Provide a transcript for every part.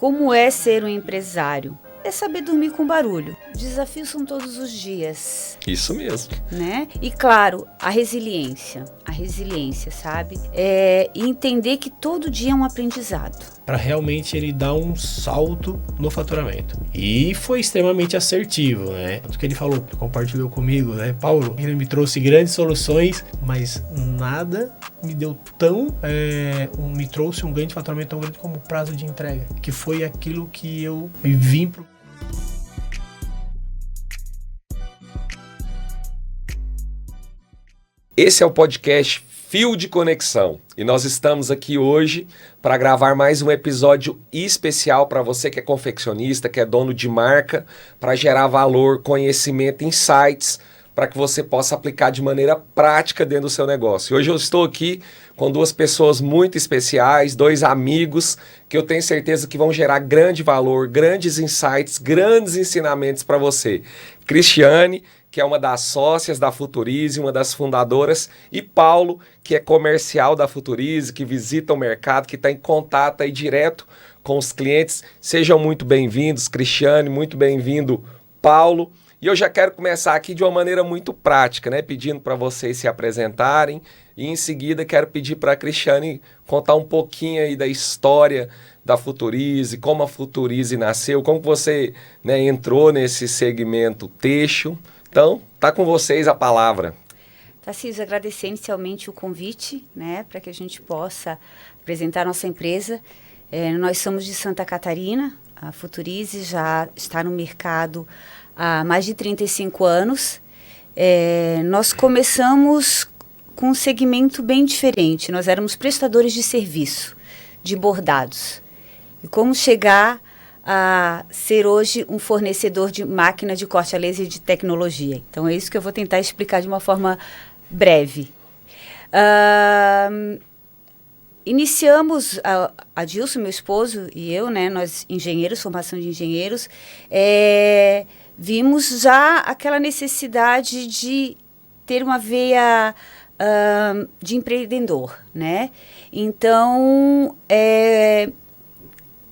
Como é ser um empresário? É saber dormir com barulho. Desafios são todos os dias. Isso mesmo. Né? E claro, a resiliência, sabe? E entender que todo dia é um aprendizado. Para realmente ele dar um salto no faturamento. E foi extremamente assertivo, né? Tanto que ele falou, compartilhou comigo, né? Paulo, ele me trouxe grandes soluções, mas nada me deu me trouxe um ganho de faturamento tão grande como o prazo de entrega, que foi aquilo que eu vim pro. Esse é o podcast Fio de Conexão e nós estamos aqui hoje para gravar mais um episódio especial para você que é confeccionista, que é dono de marca, para gerar valor, conhecimento, insights, para que você possa aplicar de maneira prática dentro do seu negócio. E hoje eu estou aqui com duas pessoas muito especiais, dois amigos que eu tenho certeza que vão gerar grande valor, grandes insights, grandes ensinamentos para você. Cristiane, que é uma das sócias da Futurize, uma das fundadoras, e Paulo, que é comercial da Futurize, que visita o mercado, que está em contato aí direto com os clientes. Sejam muito bem-vindos, Cristiane, muito bem-vindo, Paulo. E eu já quero começar aqui de uma maneira muito prática, né? Pedindo para vocês se apresentarem e em seguida quero pedir para a Cristiane contar um pouquinho aí da história da Futurize, como a Futurize nasceu, como você, né, entrou nesse segmento têxtil. Então, tá com vocês a palavra. Tarcísio, agradecer inicialmente o convite, né, para que a gente possa apresentar a nossa empresa. Nós somos de Santa Catarina, a Futurize já está no mercado há mais de 35 anos. Nós começamos com um segmento bem diferente, nós éramos prestadores de serviço, de bordados. E como chegar a ser hoje um fornecedor de máquina de corte a laser de tecnologia. Então, é isso que eu vou tentar explicar de uma forma breve. Iniciamos, a Dilson, meu esposo, e eu, né, nós engenheiros, formação de engenheiros, vimos já aquela necessidade de ter uma veia de empreendedor, né? Então,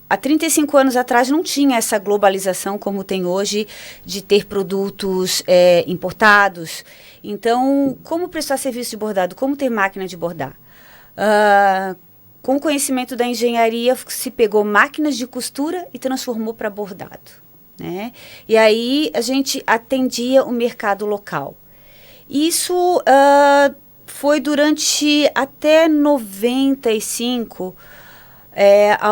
há 35 anos atrás não tinha essa globalização como tem hoje de ter produtos importados. Então, como prestar serviço de bordado? Como ter máquina de bordar? Com o conhecimento da engenharia, se pegou máquinas de costura e transformou para bordado, né? E aí a gente atendia o mercado local. Isso foi durante até 95,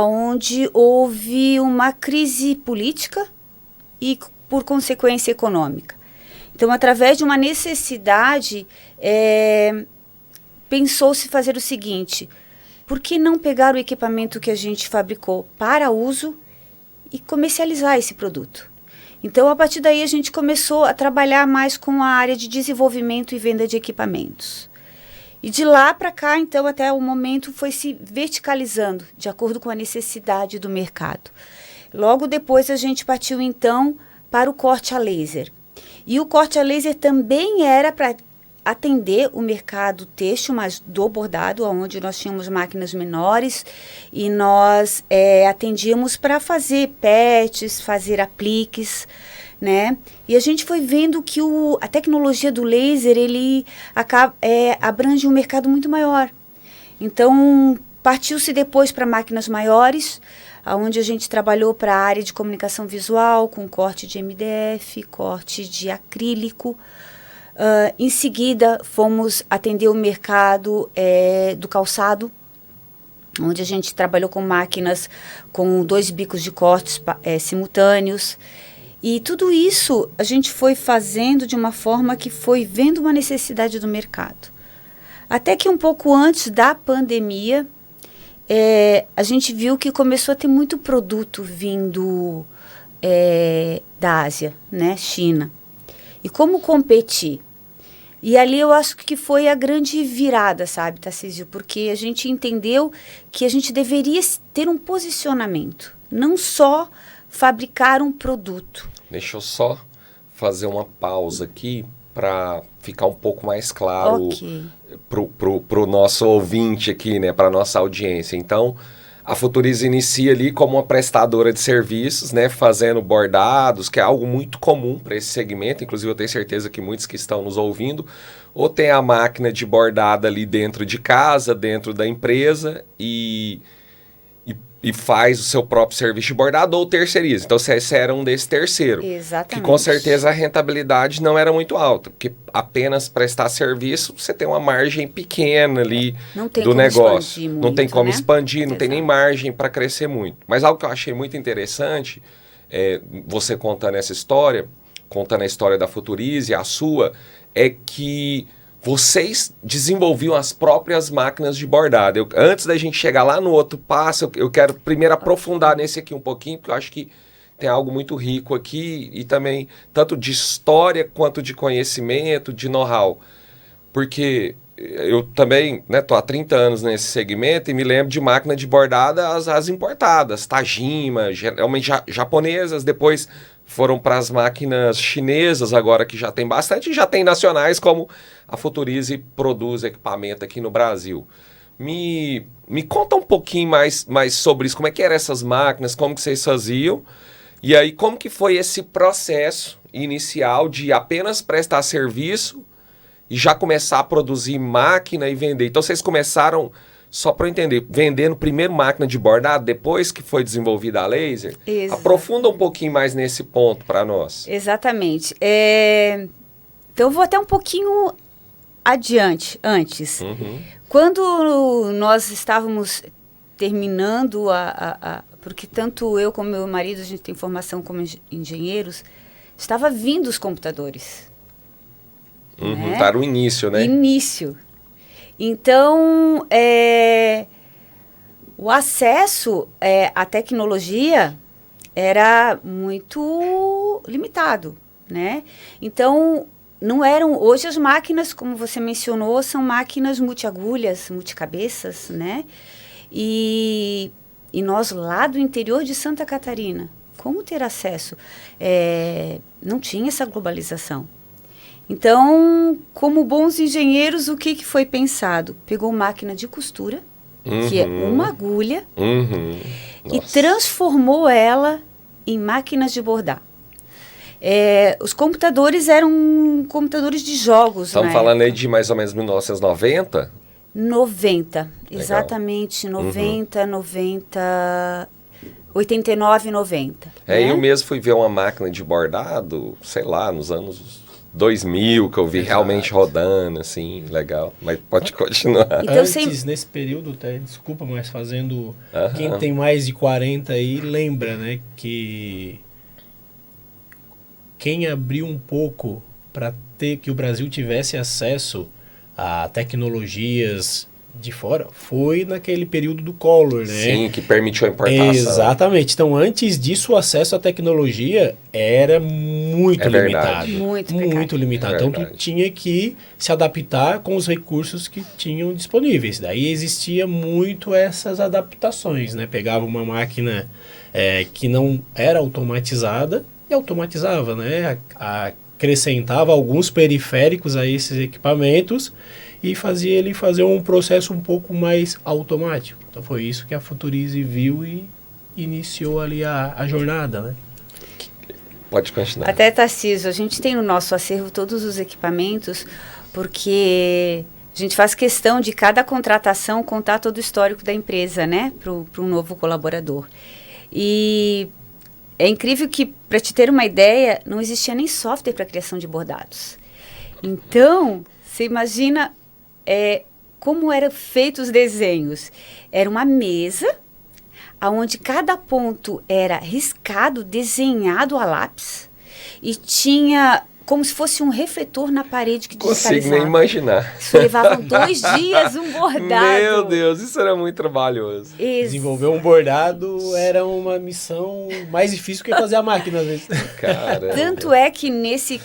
onde houve uma crise política e, por consequência, econômica. Então, através de uma necessidade, pensou-se fazer o seguinte: por que não pegar o equipamento que a gente fabricou para uso e comercializar esse produto? Então, a partir daí, a gente começou a trabalhar mais com a área de desenvolvimento e venda de equipamentos. E de lá para cá, então, até o momento, foi se verticalizando, de acordo com a necessidade do mercado. Logo depois, a gente partiu, então, para o corte a laser. E o corte a laser também era para atender o mercado têxtil, mas do bordado, onde nós tínhamos máquinas menores, e nós atendíamos para fazer patches, fazer apliques, né? E a gente foi vendo que a tecnologia do laser, ele abrange um mercado muito maior. Então, partiu-se depois para máquinas maiores, onde a gente trabalhou para a área de comunicação visual, com corte de MDF, corte de acrílico. Em seguida, fomos atender o mercado do calçado, onde a gente trabalhou com máquinas com 2 bicos de cortes simultâneos. E tudo isso a gente foi fazendo de uma forma que foi vendo uma necessidade do mercado. Até que um pouco antes da pandemia, a gente viu que começou a ter muito produto vindo da Ásia, né, China. E como competir? E ali eu acho que foi a grande virada, sabe, Tarcísio? Porque a gente entendeu que a gente deveria ter um posicionamento, não só fabricar um produto. Deixa eu só fazer uma pausa aqui para ficar um pouco mais claro pro nosso ouvinte aqui, né, para nossa audiência. Então, A Futurize inicia ali como uma prestadora de serviços, né, fazendo bordados, que é algo muito comum para esse segmento, inclusive eu tenho certeza que muitos que estão nos ouvindo, ou tem a máquina de bordada ali dentro de casa, dentro da empresa, e faz o seu próprio serviço de bordado ou terceiriza. Então, você era um desse terceiro. Exatamente. Que com certeza a rentabilidade não era muito alta, porque apenas prestar serviço, você tem uma margem pequena ali do negócio. Não tem como expandir, não tem nem margem para crescer muito. Mas algo que eu achei muito interessante, você contando essa história, contando a história da Futurize, a sua, é que vocês desenvolviam as próprias máquinas de bordado. Antes da gente chegar lá no outro passo, eu quero primeiro aprofundar nesse aqui um pouquinho, porque eu acho que tem algo muito rico aqui e também tanto de história quanto de conhecimento, de know-how. Porque eu também estou há 30 anos nesse segmento e me lembro de máquina de bordada as importadas, Tajima, geralmente japonesas, depois foram para as máquinas chinesas agora que já tem bastante, e já tem nacionais como a Futurize produz equipamento aqui no Brasil. Me conta um pouquinho mais sobre isso, como é que eram essas máquinas, como que vocês faziam, e aí como que foi esse processo inicial de apenas prestar serviço e já começar a produzir máquina e vender. Então vocês começaram, só para eu entender, vendendo primeiro máquina de bordado, depois que foi desenvolvida a laser? Exato. Aprofunda um pouquinho mais nesse ponto para nós. Exatamente. Então eu vou até um pouquinho antes. Uhum. Quando nós estávamos terminando porque tanto eu como meu marido, a gente tem formação como engenheiros, estava vindo os computadores. Uhum, né? Para o início, né? Início. Então, o acesso à tecnologia era muito limitado, né? Então, não eram... Hoje as máquinas, como você mencionou, são máquinas multiagulhas, multicabeças, né? E nós lá do interior de Santa Catarina, como ter acesso? Não tinha essa globalização. Então, como bons engenheiros, o que foi pensado? Pegou máquina de costura, que é uma agulha, e transformou ela em máquinas de bordar. Os computadores eram computadores de jogos. Estamos falando aí de mais ou menos 1990? 90, Legal. Exatamente, 89, 90. Né? Eu mesmo fui ver uma máquina de bordado, sei lá, nos anos 2000, que eu vi realmente rodando, assim, legal. Mas pode continuar. Então, antes, nesse período, desculpa, mas fazendo... Quem tem mais de 40 aí, lembra, né, que quem abriu um pouco para que o Brasil tivesse acesso a tecnologias de fora foi naquele período do Collor, né? Sim, que permitiu a importação. Exatamente. Então, antes disso, o acesso à tecnologia era muito limitado. Muito limitado. Então, tu tinha que se adaptar com os recursos que tinham disponíveis. Daí existia muito essas adaptações, né? Pegava uma máquina que não era automatizada e automatizava, né? Acrescentava alguns periféricos a esses equipamentos e fazia ele fazer um processo um pouco mais automático. Então foi isso que a Futurize viu e iniciou ali a jornada, né? Pode continuar. Até, Tarcísio, a gente tem no nosso acervo todos os equipamentos, porque a gente faz questão de cada contratação contar todo o histórico da empresa, né? Para um novo colaborador. E é incrível que, para te ter uma ideia, não existia nem software para criação de bordados. Então, você imagina como eram feitos os desenhos. Era uma mesa, onde cada ponto era riscado, desenhado a lápis, e tinha como se fosse um refletor na parede que digitalizava. Consigo nem imaginar. Isso levavam 2 dias um bordado. Meu Deus, isso era muito trabalhoso. Desenvolver um bordado era uma missão mais difícil que fazer a máquina, às vezes. Caramba. Tanto é que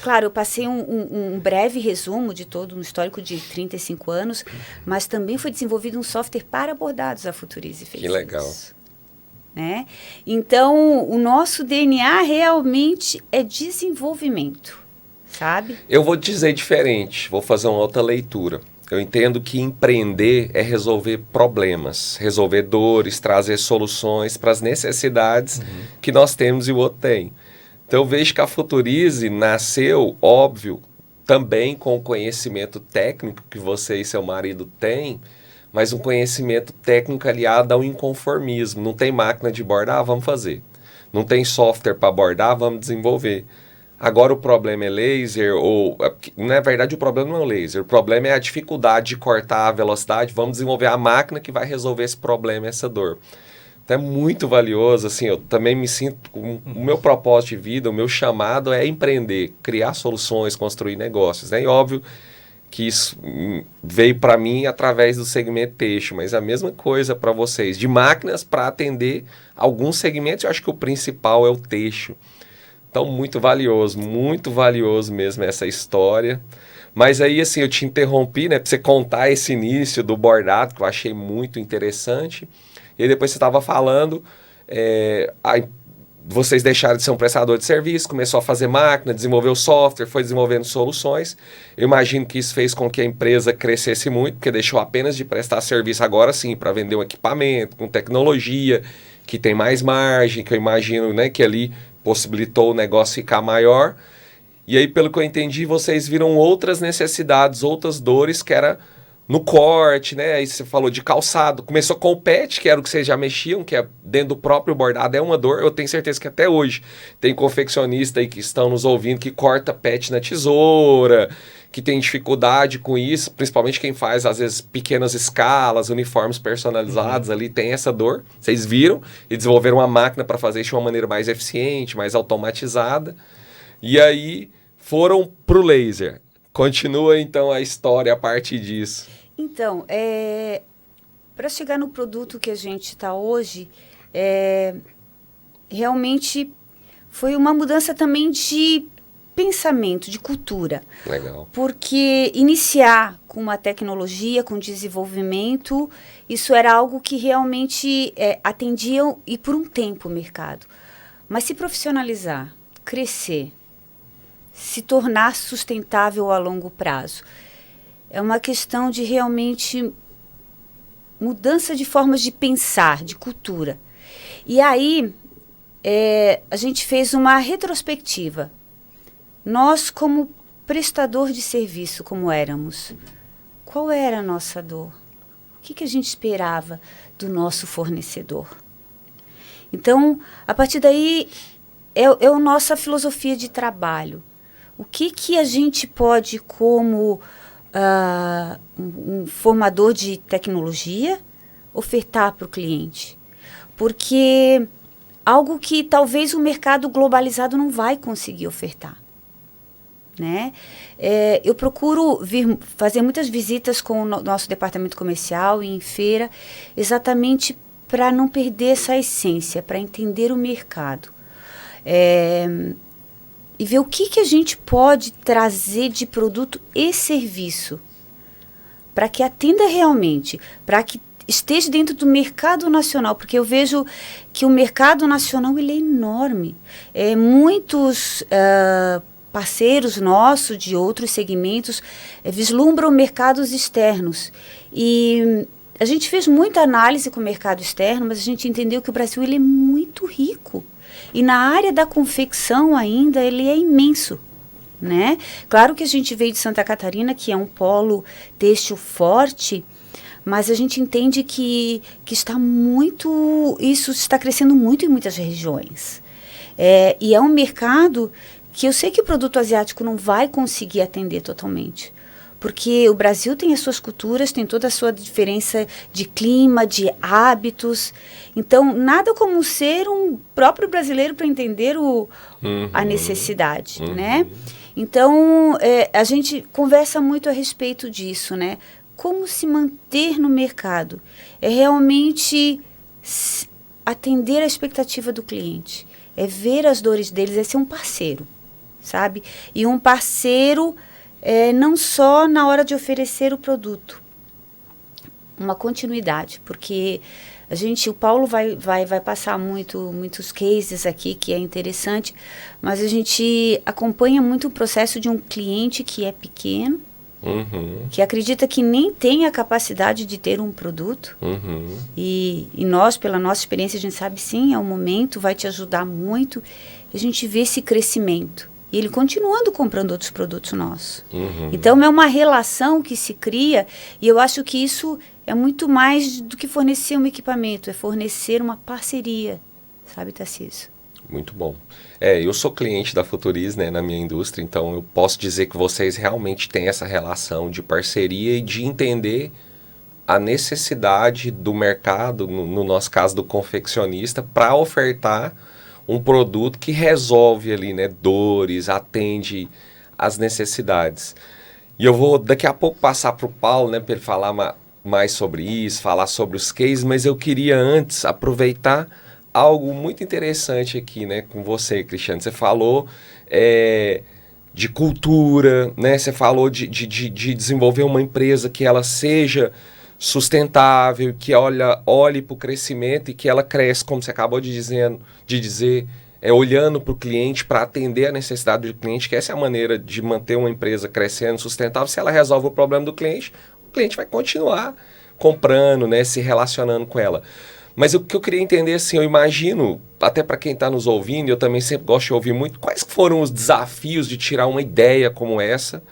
claro, eu passei um breve resumo de todo um histórico de 35 anos, mas também foi desenvolvido um software para bordados, a Futurize fez. Que legal. Isso. Né? Então, o nosso DNA realmente é desenvolvimento. Sabe? Eu vou dizer diferente, vou fazer uma outra leitura. Eu entendo que empreender é resolver problemas, resolver dores, trazer soluções para as necessidades que nós temos e o outro tem. Então eu vejo que a Futurize nasceu, óbvio, também com o conhecimento técnico que você e seu marido têm, mas um conhecimento técnico aliado ao inconformismo. Não tem máquina de bordar? Vamos fazer. Não tem software para bordar? Vamos desenvolver. Agora o problema é laser, ou na verdade o problema não é o laser, o problema é a dificuldade de cortar a velocidade, vamos desenvolver a máquina que vai resolver esse problema, essa dor. Então é muito valioso, assim, eu também me sinto, o meu propósito de vida, o meu chamado é empreender, criar soluções, construir negócios, né? E óbvio que isso veio para mim através do segmento têxtil, mas a mesma coisa para vocês, de máquinas para atender alguns segmentos, eu acho que o principal é o têxtil. Então, muito valioso mesmo essa história. Mas aí, assim, eu te interrompi, né, para você contar esse início do bordado, que eu achei muito interessante. E aí depois você estava falando, aí vocês deixaram de ser um prestador de serviço, começou a fazer máquina, desenvolveu software, foi desenvolvendo soluções. Eu imagino que isso fez com que a empresa crescesse muito, porque deixou apenas de prestar serviço agora sim, para vender um equipamento com tecnologia, que tem mais margem, que eu imagino, né, que ali possibilitou o negócio ficar maior. E aí, pelo que eu entendi, vocês viram outras necessidades, outras dores, que era no corte, né? Aí você falou de calçado. Começou com o pet, que era o que vocês já mexiam, que é dentro do próprio bordado, é uma dor. Eu tenho certeza que até hoje tem confeccionista aí que estão nos ouvindo que corta pet na tesoura, que tem dificuldade com isso, principalmente quem faz, às vezes, pequenas escalas, uniformes personalizados ali, tem essa dor. Vocês viram e desenvolveram uma máquina para fazer isso de uma maneira mais eficiente, mais automatizada. E aí foram para o laser. Continua, então, a história a partir disso. Então, para chegar no produto que a gente está hoje, realmente foi uma mudança também de pensamento, de cultura. Legal. Porque iniciar com uma tecnologia, com desenvolvimento, isso era algo que realmente atendia e por um tempo o mercado. Mas se profissionalizar, crescer, se tornar sustentável a longo prazo, é uma questão de realmente mudança de formas de pensar, de cultura. E aí, a gente fez uma retrospectiva. Nós, como prestador de serviço, como éramos, qual era a nossa dor? O que a gente esperava do nosso fornecedor? Então, a partir daí, é a nossa filosofia de trabalho. O que a gente pode, como um formador de tecnologia, ofertar para o cliente? Porque algo que talvez o mercado globalizado não vai conseguir ofertar. Né? Eu procuro fazer muitas visitas com o nosso departamento comercial e em feira, exatamente para não perder essa essência, para entender o mercado. E ver o que a gente pode trazer de produto e serviço para que atenda realmente, para que esteja dentro do mercado nacional, porque eu vejo que o mercado nacional ele é enorme. Muitos parceiros nossos de outros segmentos vislumbram mercados externos. E a gente fez muita análise com o mercado externo, mas a gente entendeu que o Brasil ele é muito rico. E na área da confecção ainda, ele é imenso, né? Claro que a gente veio de Santa Catarina, que é um polo têxtil forte, mas a gente entende que isso está crescendo muito em muitas regiões. E é um mercado que eu sei que o produto asiático não vai conseguir atender totalmente. Porque o Brasil tem as suas culturas, tem toda a sua diferença de clima, de hábitos. Então, nada como ser um próprio brasileiro para entender a necessidade, né? Então, a gente conversa muito a respeito disso, né? Como se manter no mercado? É realmente atender a expectativa do cliente. É ver as dores deles, é ser um parceiro, sabe? E um parceiro... não só na hora de oferecer o produto, uma continuidade, porque o Paulo vai passar muitos cases aqui, que é interessante, mas a gente acompanha muito o processo de um cliente que é pequeno, que acredita que nem tem a capacidade de ter um produto. E nós, pela nossa experiência, a gente sabe sim, é um momento, vai te ajudar muito. A gente vê esse crescimento. E ele continuando comprando outros produtos nossos. Então, é uma relação que se cria, e eu acho que isso é muito mais do que fornecer um equipamento, é fornecer uma parceria, sabe, Tarcísio? Muito bom. Eu sou cliente da Futurice, né, na minha indústria, então eu posso dizer que vocês realmente têm essa relação de parceria e de entender a necessidade do mercado, no nosso caso do confeccionista, para ofertar um produto que resolve ali, né, dores, atende às necessidades. E eu vou daqui a pouco passar para o Paulo, né, para ele falar mais sobre isso, falar sobre os cases, mas eu queria antes aproveitar algo muito interessante aqui, né, com você, Cristiano. Você falou de cultura, né, você falou de desenvolver uma empresa que ela seja sustentável, que olhe para o crescimento e que ela cresce, como você acabou de dizer, olhando para o cliente, para atender a necessidade do cliente, que essa é a maneira de manter uma empresa crescendo, sustentável. Se ela resolve o problema do cliente, o cliente vai continuar comprando, né, se relacionando com ela. Mas o que eu queria entender, assim, eu imagino, até para quem está nos ouvindo, eu também sempre gosto de ouvir muito, quais foram os desafios de tirar uma ideia como essa,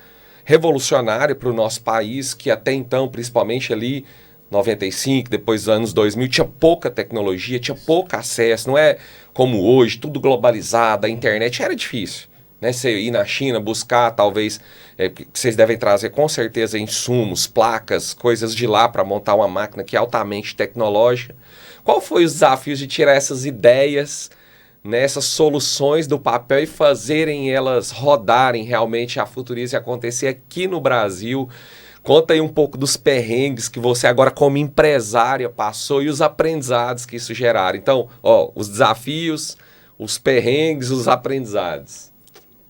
revolucionária para o nosso país, que até então, principalmente ali, 95, depois dos anos 2000, tinha pouca tecnologia, tinha pouco acesso, não é como hoje, tudo globalizado, a internet era difícil, né? Você ir na China buscar, talvez, vocês devem trazer com certeza insumos, placas, coisas de lá para montar uma máquina que é altamente tecnológica. Qual foi os desafios de tirar essas ideias, né, essas soluções do papel e fazerem elas rodarem realmente a Futurice acontecer aqui no Brasil? Conta aí um pouco dos perrengues que você agora como empresária passou e os aprendizados que isso geraram. Então, os desafios, os perrengues, os aprendizados.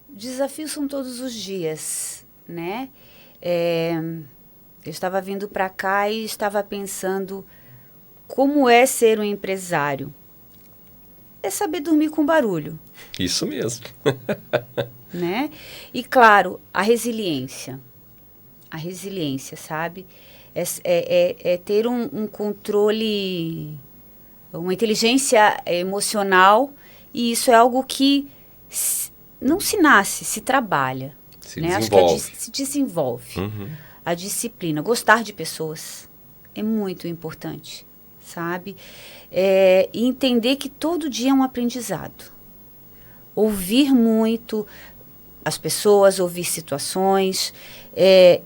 Desafios são todos os dias, né? Eu estava vindo para cá e estava pensando como é ser um empresário. É saber dormir com barulho. Isso mesmo. Né? E, claro, a resiliência. A resiliência, sabe? É ter um controle, uma inteligência emocional, e isso é algo que não se nasce, se trabalha. Se né? desenvolve. Acho que se desenvolve. A disciplina, gostar de pessoas é muito importante, sabe? E entender que todo dia é um aprendizado. Ouvir muito as pessoas, ouvir situações,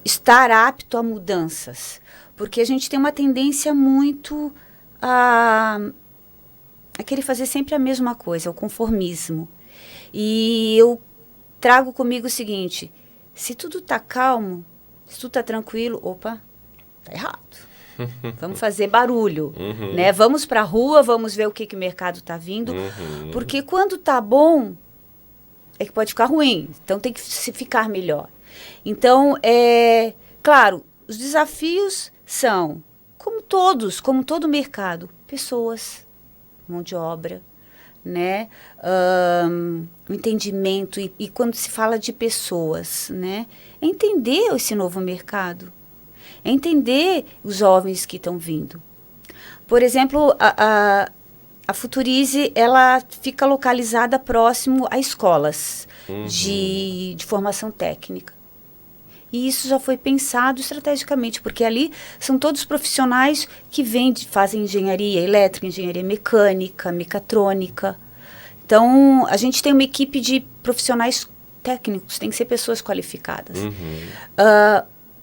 estar apto a mudanças. Porque a gente tem uma tendência muito a querer fazer sempre a mesma coisa, o conformismo. E eu trago comigo o seguinte: se tudo está calmo, se tudo está tranquilo, opa, está errado. Vamos fazer barulho, né? Vamos para a rua, vamos ver o que o mercado está vindo. Porque quando está bom, é que pode ficar ruim. Então, tem que se ficar melhor. Então, claro, os desafios são, como todo mercado, pessoas, mão de obra, né? O entendimento. E quando se fala de pessoas, né? É entender esse novo mercado. É entender os jovens que estão vindo. Por exemplo, a Futurice, ela fica localizada próximo a escolas de formação técnica. E isso já foi pensado estrategicamente, porque ali são todos profissionais que fazem engenharia elétrica, engenharia mecânica, mecatrônica. Então, a gente tem uma equipe de profissionais técnicos, tem que ser pessoas qualificadas.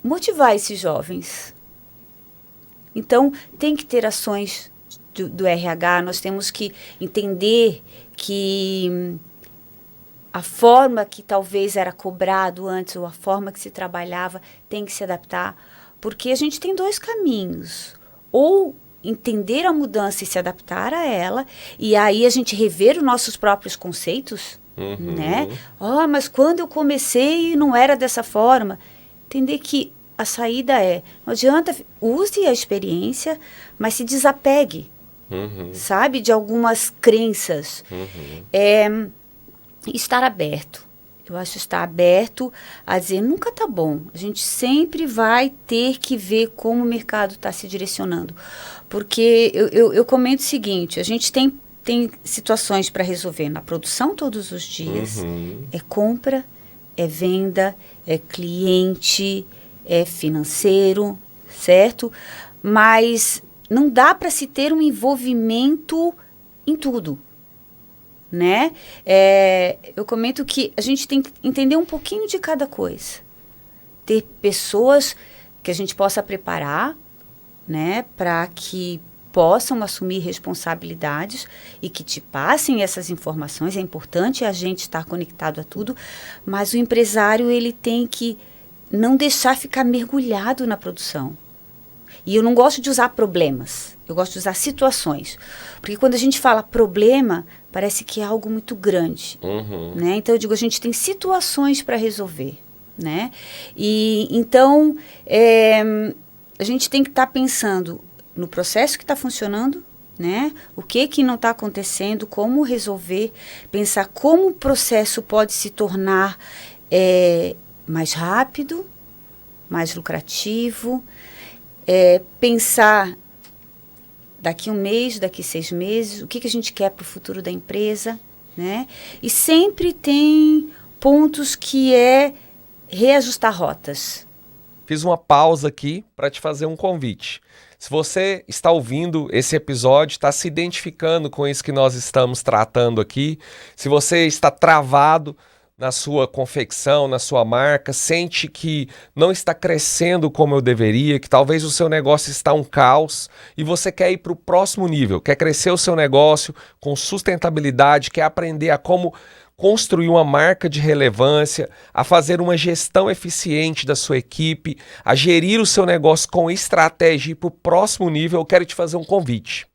Motivar esses jovens. Então, tem que ter ações do RH, nós temos que entender que a forma que talvez era cobrado antes, ou a forma que se trabalhava, tem que se adaptar, porque a gente tem dois caminhos. Ou entender a mudança e se adaptar a ela, e aí a gente rever os nossos próprios conceitos, né? Mas quando eu comecei não era dessa forma. Entender que a saída não adianta, use a experiência, mas se desapegue, sabe, de algumas crenças. Estar aberto. Eu acho estar aberto a dizer, nunca tá bom. A gente sempre vai ter que ver como o mercado está se direcionando. Porque eu comento o seguinte, a gente tem situações para resolver na produção todos os dias. É compra, é venda, é cliente, é financeiro, certo? Mas não dá para se ter um envolvimento em tudo. Né? Eu comento que a gente tem que entender um pouquinho de cada coisa. Ter pessoas que a gente possa preparar, né, para que possam assumir responsabilidades e que te passem essas informações. É importante a gente estar conectado a tudo, mas o empresário ele tem que não deixar ficar mergulhado na produção. E eu não gosto de usar problemas, eu gosto de usar situações. Porque quando a gente fala problema, parece que é algo muito grande. Né? Então, eu digo, a gente tem situações para resolver. Né? E, então, a gente tem que estar pensando no processo que está funcionando, né? O que não está acontecendo, como resolver, pensar como o processo pode se tornar mais rápido, mais lucrativo, pensar daqui 1 mês, daqui 6 meses, o que a gente quer para o futuro da empresa, né? E sempre tem pontos que reajustar rotas. Fiz uma pausa aqui para te fazer um convite. Se você está ouvindo esse episódio, está se identificando com isso que nós estamos tratando aqui, se você está travado na sua confecção, na sua marca, sente que não está crescendo como eu deveria, que talvez o seu negócio está um caos e você quer ir para o próximo nível, quer crescer o seu negócio com sustentabilidade, quer aprender a como construir uma marca de relevância, a fazer uma gestão eficiente da sua equipe, a gerir o seu negócio com estratégia e ir para o próximo nível, eu quero te fazer um convite.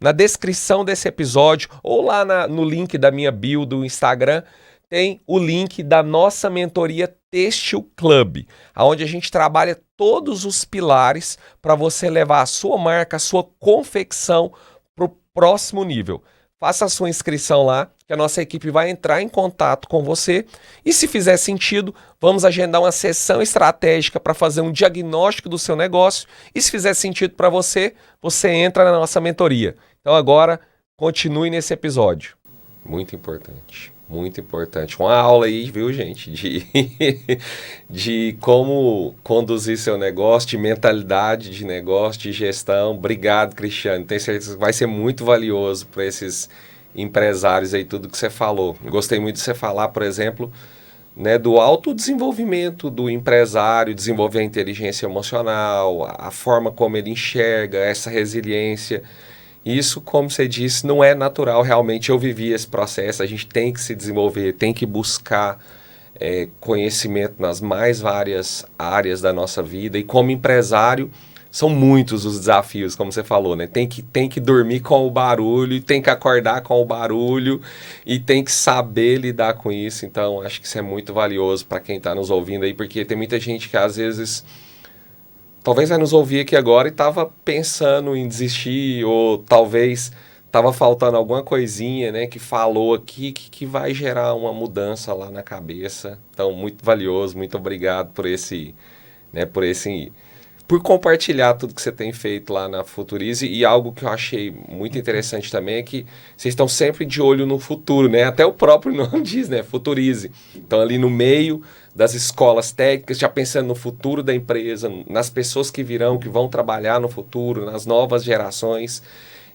Na descrição desse episódio ou lá no link da minha bio do Instagram, tem o link da nossa mentoria Têxtil Club, onde a gente trabalha todos os pilares para você levar a sua marca, a sua confecção para o próximo nível. Faça a sua inscrição lá, que a nossa equipe vai entrar em contato com você e, se fizer sentido, vamos agendar uma sessão estratégica para fazer um diagnóstico do seu negócio e, se fizer sentido para você, você entra na nossa mentoria. Então agora, continue nesse episódio. Muito importante. Muito importante. Uma aula aí, viu, gente, de como conduzir seu negócio, de mentalidade de negócio, de gestão. Obrigado, Cristiano. Tenho certeza que vai ser muito valioso para esses empresários aí, tudo que você falou. Gostei muito de você falar, por exemplo, né, do autodesenvolvimento do empresário, desenvolver a inteligência emocional, a forma como ele enxerga, essa resiliência. Isso, como você disse, não é natural. Realmente eu vivi esse processo. A gente tem que se desenvolver, tem que buscar conhecimento nas mais várias áreas da nossa vida. E como empresário, são muitos os desafios, como você falou, né? Tem que dormir com o barulho, tem que acordar com o barulho e tem que saber lidar com isso. Então, acho que isso é muito valioso para quem está nos ouvindo aí, porque tem muita gente que às vezes talvez vai nos ouvir aqui agora e estava pensando em desistir, ou talvez estava faltando alguma coisinha, né, que falou aqui que vai gerar uma mudança lá na cabeça. Então, muito valioso, muito obrigado por por compartilhar tudo que você tem feito lá na Futurize. E algo que eu achei muito interessante também é que vocês estão sempre de olho no futuro, né? Até o próprio nome diz, né? Futurize. Então, ali no meio das escolas técnicas, já pensando no futuro da empresa, nas pessoas que virão, que vão trabalhar no futuro, nas novas gerações.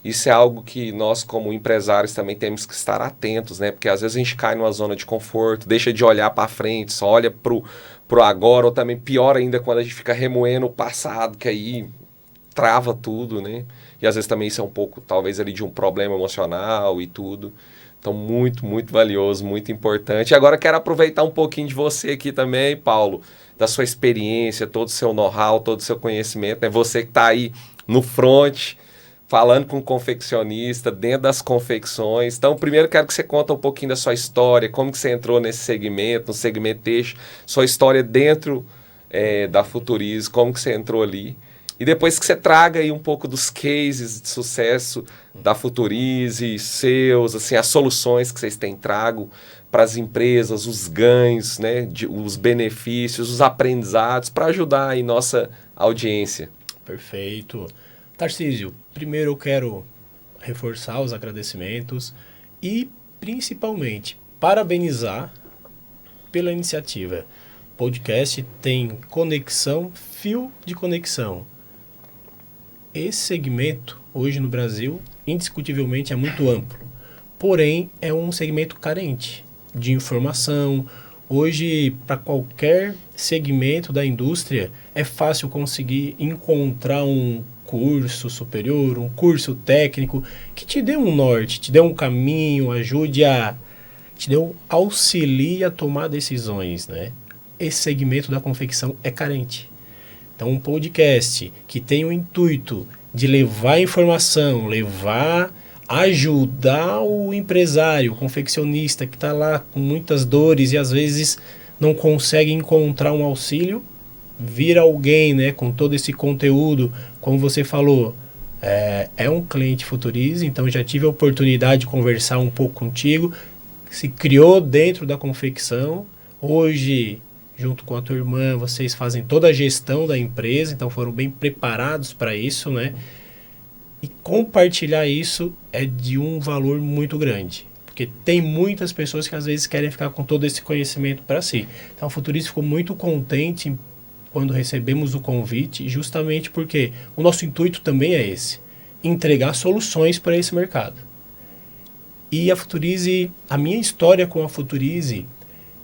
Isso é algo que nós, como empresários, também temos que estar atentos, né? Porque às vezes a gente cai numa zona de conforto, deixa de olhar para frente, só olha pro agora, ou também pior ainda quando a gente fica remoendo o passado, que aí trava tudo, né? E às vezes também isso é um pouco, talvez, ali de um problema emocional e tudo. Então, muito, muito valioso, muito importante. E agora quero aproveitar um pouquinho de você aqui também, Paulo, da sua experiência, todo o seu know-how, todo o seu conhecimento, né? Você que está aí no front, falando com o confeccionista, dentro das confecções. Então, primeiro quero que você conte um pouquinho da sua história, como que você entrou nesse segmento, no segmento têxtil, sua história dentro da Futurize, como que você entrou ali. E depois que você traga aí um pouco dos cases de sucesso da Futurize, seus, assim, as soluções que vocês têm trago para as empresas, os ganhos, né, os benefícios, os aprendizados, para ajudar aí nossa audiência. Perfeito. Tarcísio, primeiro eu quero reforçar os agradecimentos e, principalmente, parabenizar pela iniciativa. O podcast tem conexão, fio de conexão. Esse segmento, hoje no Brasil, indiscutivelmente é muito amplo. Porém, é um segmento carente de informação. Hoje, para qualquer segmento da indústria, é fácil conseguir encontrar um curso superior, um curso técnico, que te dê um norte, te dê um caminho, auxilie a tomar decisões, né? Esse segmento da confecção é carente. Então, um podcast que tem o intuito de levar informação, ajudar o empresário, o confeccionista que está lá com muitas dores e às vezes não consegue encontrar um auxílio, vir alguém, né, com todo esse conteúdo, como você falou, é um cliente Futurize, então já tive a oportunidade de conversar um pouco contigo, se criou dentro da confecção, hoje, junto com a tua irmã, vocês fazem toda a gestão da empresa, então foram bem preparados para isso, né? E compartilhar isso é de um valor muito grande, porque tem muitas pessoas que às vezes querem ficar com todo esse conhecimento para si. Então a Futurize ficou muito contente quando recebemos o convite, justamente porque o nosso intuito também é esse, entregar soluções para esse mercado. E a Futurize, a minha história com a Futurize,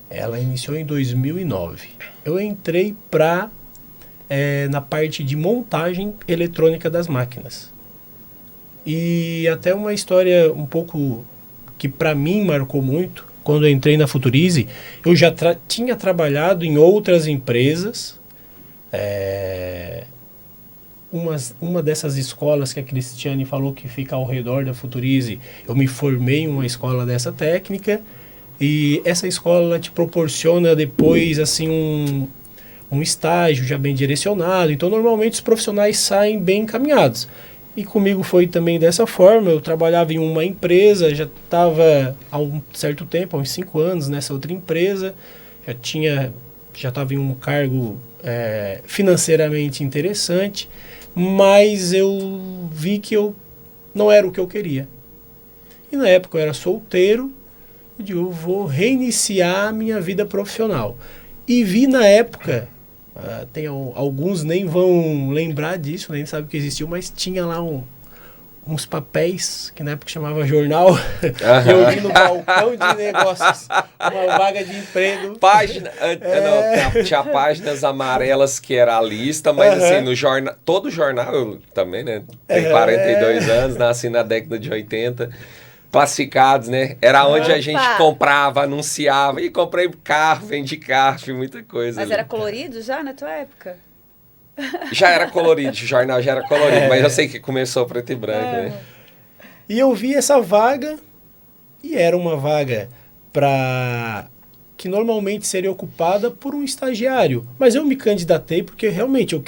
ela iniciou em 2009. Eu entrei na parte de montagem eletrônica das máquinas. E até uma história um pouco que para mim marcou muito, quando eu entrei na Futurize, eu já tinha trabalhado em outras empresas. Uma dessas escolas que a Cristiane falou que fica ao redor da Futurize, eu me formei em uma escola dessa técnica. E essa escola te proporciona depois assim um estágio já bem direcionado. Então, normalmente os profissionais saem bem encaminhados. E comigo foi também dessa forma. Eu trabalhava em uma empresa, já estava há um certo tempo, há uns 5 anos nessa outra empresa. Já estava em um cargo financeiramente interessante, mas eu vi que eu não era o que eu queria. E na época eu era solteiro. Eu digo, eu vou reiniciar a minha vida profissional. E vi na época, alguns nem vão lembrar disso, nem sabem que existiu, mas tinha lá uns papéis, que na época chamava jornal, eu vi no balcão de negócios, uma vaga de emprego. Tinha páginas amarelas que era a lista, mas assim, no jornal, todo jornal, eu também, né, tenho 42 anos, nasci na década de 80, classificados, né? Era onde a gente comprava, anunciava. E comprei carro, vendi carro, muita coisa. Mas era colorido já na tua época? Já era colorido, o jornal já era colorido, mas eu sei que começou preto e branco, né? E eu vi essa vaga, e era uma vaga que normalmente seria ocupada por um estagiário. Mas eu me candidatei porque realmente eu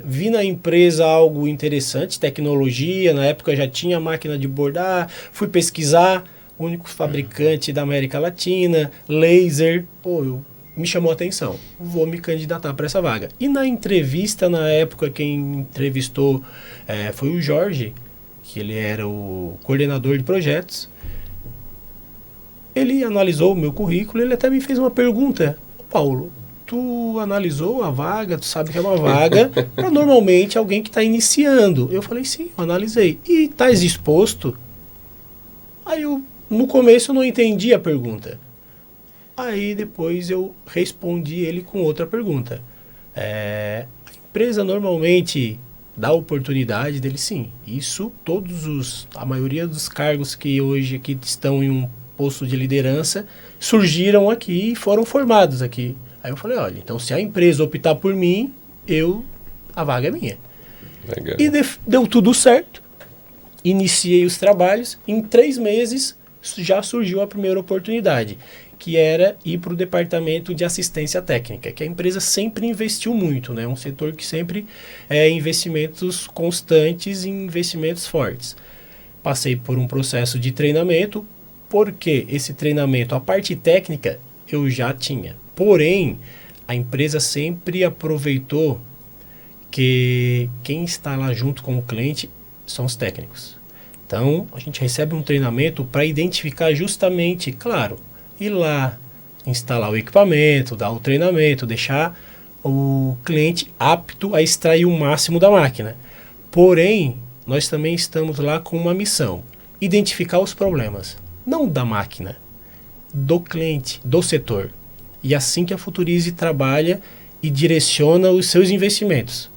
vi na empresa algo interessante, tecnologia, na época já tinha máquina de bordar, fui pesquisar, único fabricante da América Latina, laser, me chamou a atenção, vou me candidatar para essa vaga. E na entrevista, na época, quem entrevistou foi o Jorge, que ele era o coordenador de projetos. Ele analisou o meu currículo, ele até me fez uma pergunta. Paulo, tu analisou a vaga, tu sabe que é uma vaga para normalmente alguém que está iniciando. Eu falei, sim, eu analisei. E estás disposto? Aí no começo eu não entendi a pergunta. Aí depois eu respondi ele com outra pergunta. A empresa normalmente dá oportunidade dele, sim. Isso a maioria dos cargos que hoje aqui estão em um posto de liderança, surgiram aqui e foram formados aqui. Aí eu falei, olha, então se a empresa optar por mim, a vaga é minha. Legal. E deu tudo certo. Iniciei os trabalhos. Em 3 meses, já surgiu a primeira oportunidade, que era ir para o departamento de assistência técnica, que a empresa sempre investiu muito, né? Um setor que sempre investimentos constantes e investimentos fortes. Passei por um processo de treinamento, porque esse treinamento, a parte técnica, eu já tinha. Porém, a empresa sempre aproveitou que quem está lá junto com o cliente são os técnicos. Então, a gente recebe um treinamento para identificar justamente, claro, ir lá, instalar o equipamento, dar o treinamento, deixar o cliente apto a extrair o máximo da máquina. Porém, nós também estamos lá com uma missão: identificar os problemas, não da máquina, do cliente, do setor. E assim que a Futurice trabalha e direciona os seus investimentos,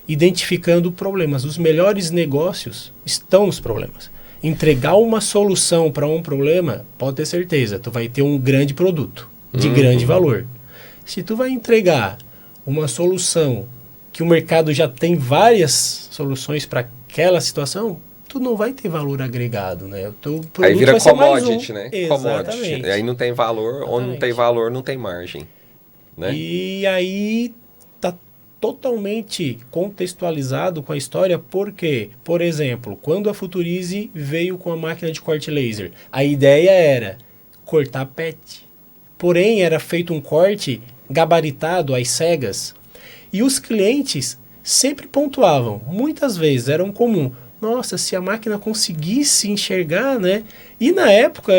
identificando problemas. Os melhores negócios estão nos problemas. Entregar uma solução para um problema, pode ter certeza, tu vai ter um grande produto, de grande valor. Se tu vai entregar uma solução que o mercado já tem várias soluções para aquela situação, tu não vai ter valor agregado, né? O teu produto Aí vira vai ser mais commodity, né? Exatamente. Commodity. Aí não tem valor, Exatamente. onde não tem valor, não tem margem. Né? E aí tá totalmente contextualizado com a história, porque, por exemplo, quando a Futurice veio com a máquina de corte laser, a ideia era cortar PET. Porém, era feito um corte gabaritado às cegas. E os clientes sempre pontuavam, muitas vezes, era um comum. Nossa, se a máquina conseguisse enxergar, né? E na época,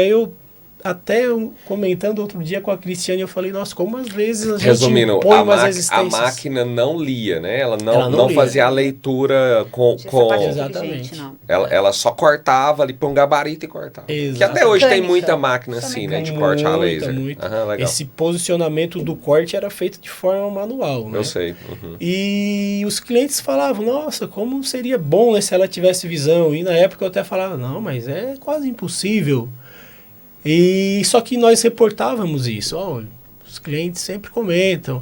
até comentando outro dia com a Cristiane, eu falei, nossa, como às vezes a gente põe umas a resistências. máquina não lia, né? Ela não lia. fazia a leitura com... Exatamente. Não. Ela só cortava ali, põe um gabarito e cortava. Exato. Que até hoje tem Mecânica. muita máquina Só assim, né? De Muita, corte a laser. muita. Aham, legal. Esse posicionamento do corte era feito de forma manual, né? Eu sei. Uhum. E os clientes falavam, nossa, como seria bom, né, se ela tivesse visão. E na época eu até falava, não, mas é quase impossível. E só que nós reportávamos isso. Olha, os clientes sempre comentam.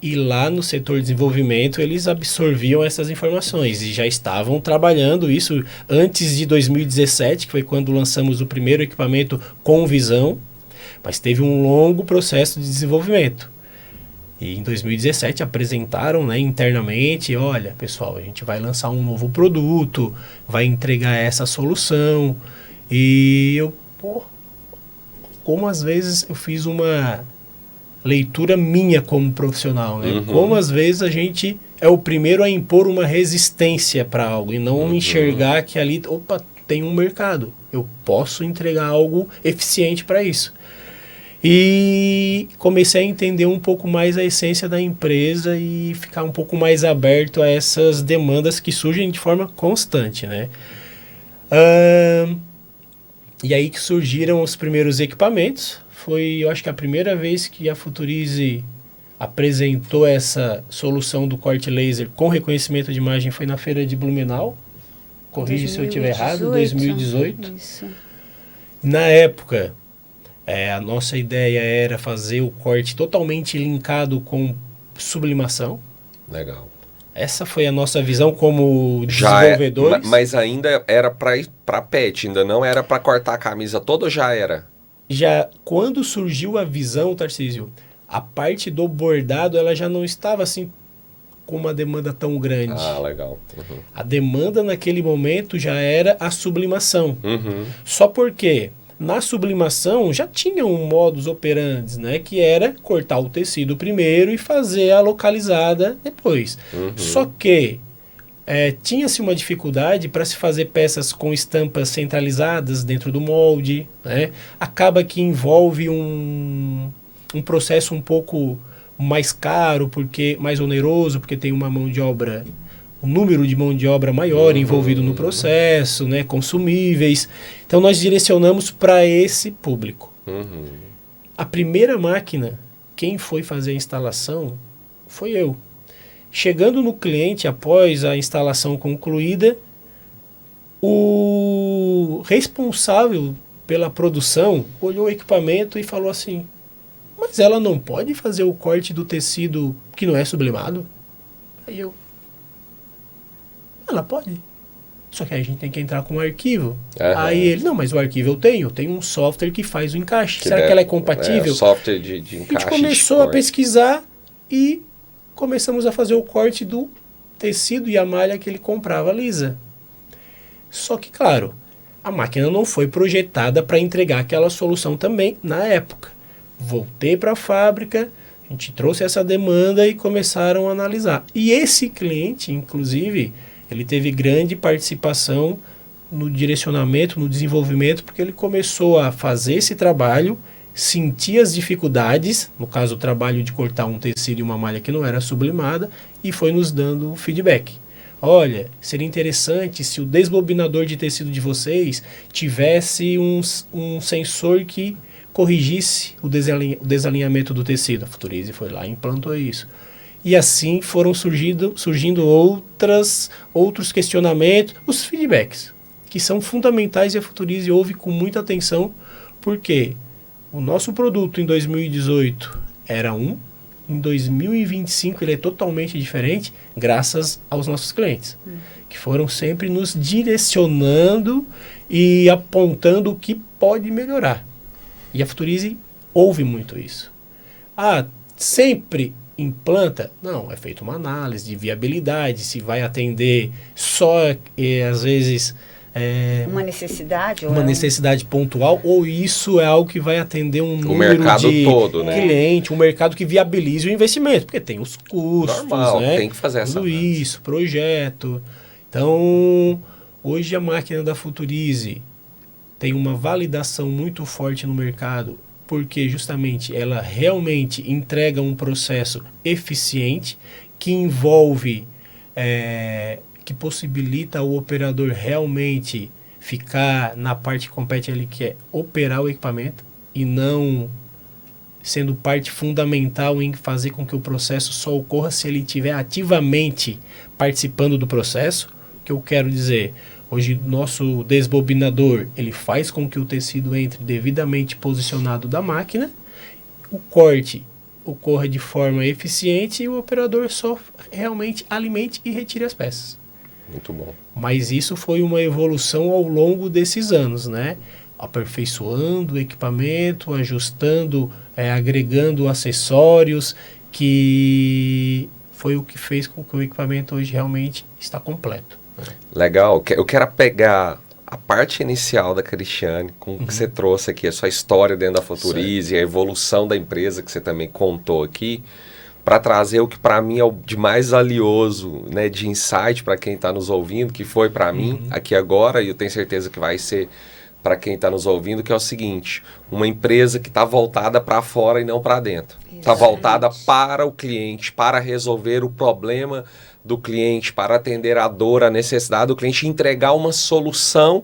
E lá no setor de desenvolvimento eles absorviam essas informações e já estavam trabalhando isso antes de 2017, que foi quando lançamos o primeiro equipamento com visão, mas teve um longo processo de desenvolvimento. E em 2017 apresentaram, né, internamente, olha, pessoal, a gente vai lançar um novo produto, vai entregar essa solução. E eu, como às vezes eu fiz uma leitura minha como profissional, né? Uhum. Como às vezes a gente é o primeiro a impor uma resistência para algo e não enxergar que ali, tem um mercado, eu posso entregar algo eficiente para isso. E comecei a entender um pouco mais a essência da empresa e ficar um pouco mais aberto a essas demandas que surgem de forma constante, né? E aí que surgiram os primeiros equipamentos. Foi, eu acho que a primeira vez que a Futurice apresentou essa solução do corte laser com reconhecimento de imagem foi na feira de Blumenau. Corrija se eu estiver errado, 2018. Isso. Na época, a nossa ideia era fazer o corte totalmente linkado com sublimação. Legal. Essa foi a nossa visão como desenvolvedores. Mas ainda era para PET, ainda não era para cortar a camisa toda ou já era? Já quando surgiu a visão, Tarcísio, a parte do bordado ela já não estava assim com uma demanda tão grande. Ah, legal. Uhum. A demanda naquele momento já era a sublimação. Uhum. Só porque na sublimação já tinha um modus operandi, né, que era cortar o tecido primeiro e fazer a localizada depois. Uhum. Só que tinha-se uma dificuldade para se fazer peças com estampas centralizadas dentro do molde, né? Acaba que envolve um processo um pouco mais caro, mais oneroso, porque tem uma mão de obra, um número de mão de obra maior envolvido no processo, né? Consumíveis. Então nós direcionamos para esse público. Uhum. A primeira máquina, quem foi fazer a instalação foi eu. Chegando no cliente, após a instalação concluída, o responsável pela produção olhou o equipamento e falou assim, mas ela não pode fazer o corte do tecido que não é sublimado? Aí ela pode. Só que aí a gente tem que entrar com um arquivo. Aham. Aí ele, não, mas o arquivo eu tenho um software que faz o encaixe. Será deve- que ela é compatível? software de A gente encaixe. começou a pesquisar e começamos a fazer o corte do tecido e a malha que ele comprava lisa. Só que, claro, a máquina não foi projetada para entregar aquela solução também na época. Voltei para a fábrica, a gente trouxe essa demanda e começaram a analisar. E esse cliente, inclusive, ele teve grande participação no direcionamento, no desenvolvimento, porque ele começou a fazer esse trabalho, sentir as dificuldades, no caso o trabalho de cortar um tecido e uma malha que não era sublimada, e foi nos dando feedback. Olha, seria interessante se o desbobinador de tecido de vocês tivesse um sensor que corrigisse o desalinhamento do tecido. A Futurice foi lá e implantou isso. E assim foram surgindo outros questionamentos, os feedbacks, que são fundamentais, e a Futurice ouve com muita atenção, porque o nosso produto em 2018 era em 2025 ele é totalmente diferente, graças aos nossos clientes, que foram sempre nos direcionando e apontando o que pode melhorar. E a Futurice ouve muito isso. Sempre implanta? Não, é feita uma análise de viabilidade, se vai atender só, às vezes, Uma necessidade? uma necessidade pontual, ou isso é algo que vai atender um número mercado de todo, né? cliente, um mercado que viabilize o investimento, porque tem os custos, Normal, né? tem que fazer essa tudo análise. isso, projeto. Então, hoje a máquina da Futurice tem uma validação muito forte no mercado, porque justamente ela realmente entrega um processo eficiente, que envolve, que possibilita o operador realmente ficar na parte que compete a ele, que é operar o equipamento, e não sendo parte fundamental em fazer com que o processo só ocorra se ele estiver ativamente participando do processo. O que eu quero dizer, hoje nosso desbobinador, ele faz com que o tecido entre devidamente posicionado da máquina, o corte ocorra de forma eficiente e o operador só realmente alimente e retire as peças. Muito bom. Mas isso foi uma evolução ao longo desses anos, né? Aperfeiçoando o equipamento, ajustando, agregando acessórios, que foi o que fez com que o equipamento hoje realmente está completo. Legal. Eu quero pegar a parte inicial da Cristiane, com o que você trouxe aqui, a sua história dentro da Futurice, a evolução da empresa que você também contou aqui, para trazer o que para mim é o de mais valioso, né, de insight para quem está nos ouvindo, que foi para mim aqui agora, e eu tenho certeza que vai ser para quem está nos ouvindo, que é o seguinte: uma empresa que está voltada para fora e não para dentro. Está voltada para o cliente, para resolver o problema do cliente, para atender a dor, a necessidade do cliente, entregar uma solução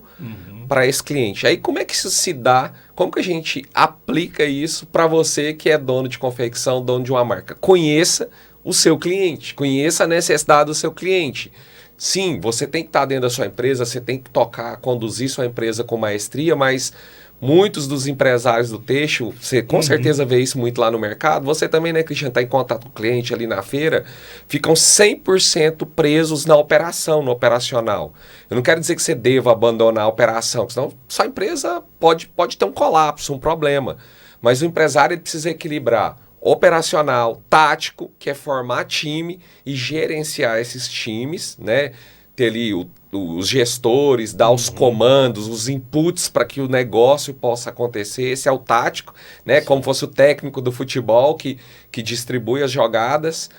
para esse cliente. Aí como é que isso se dá? Como que a gente aplica isso para você que é dono de confecção, dono de uma marca? Conheça o seu cliente, conheça a necessidade do seu cliente. Sim, você tem que estar dentro da sua empresa, você tem que tocar, conduzir sua empresa com maestria, mas muitos dos empresários do têxtil, você com certeza vê isso muito lá no mercado, você também, né, Cristiano, está em contato com o cliente ali na feira, ficam 100% presos na operação, no operacional. Eu não quero dizer que você deva abandonar a operação, senão sua empresa pode ter um colapso, um problema. Mas o empresário ele precisa equilibrar operacional, tático, que é formar time e gerenciar esses times, né? Ter ali os gestores, dar os comandos, os inputs para que o negócio possa acontecer. Esse é o tático, né? Como fosse o técnico do futebol que distribui as jogadas.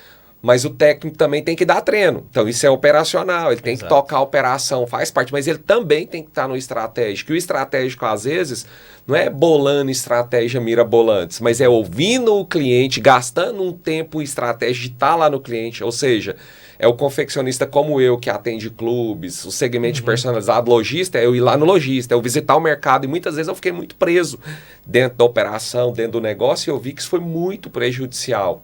Mas o técnico também tem que dar treino. Então isso é operacional, ele tem que tocar a operação, faz parte, mas ele também tem que estar no estratégico. E o estratégico, às vezes, não é bolando estratégia mirabolantes, mas é ouvindo o cliente, gastando um tempo em estratégia de estar lá no cliente. Ou seja, é o confeccionista como eu, que atende clubes, o segmento de personalizado, lojista, é eu ir lá no lojista, é eu visitar o mercado. E muitas vezes eu fiquei muito preso dentro da operação, dentro do negócio, e eu vi que isso foi muito prejudicial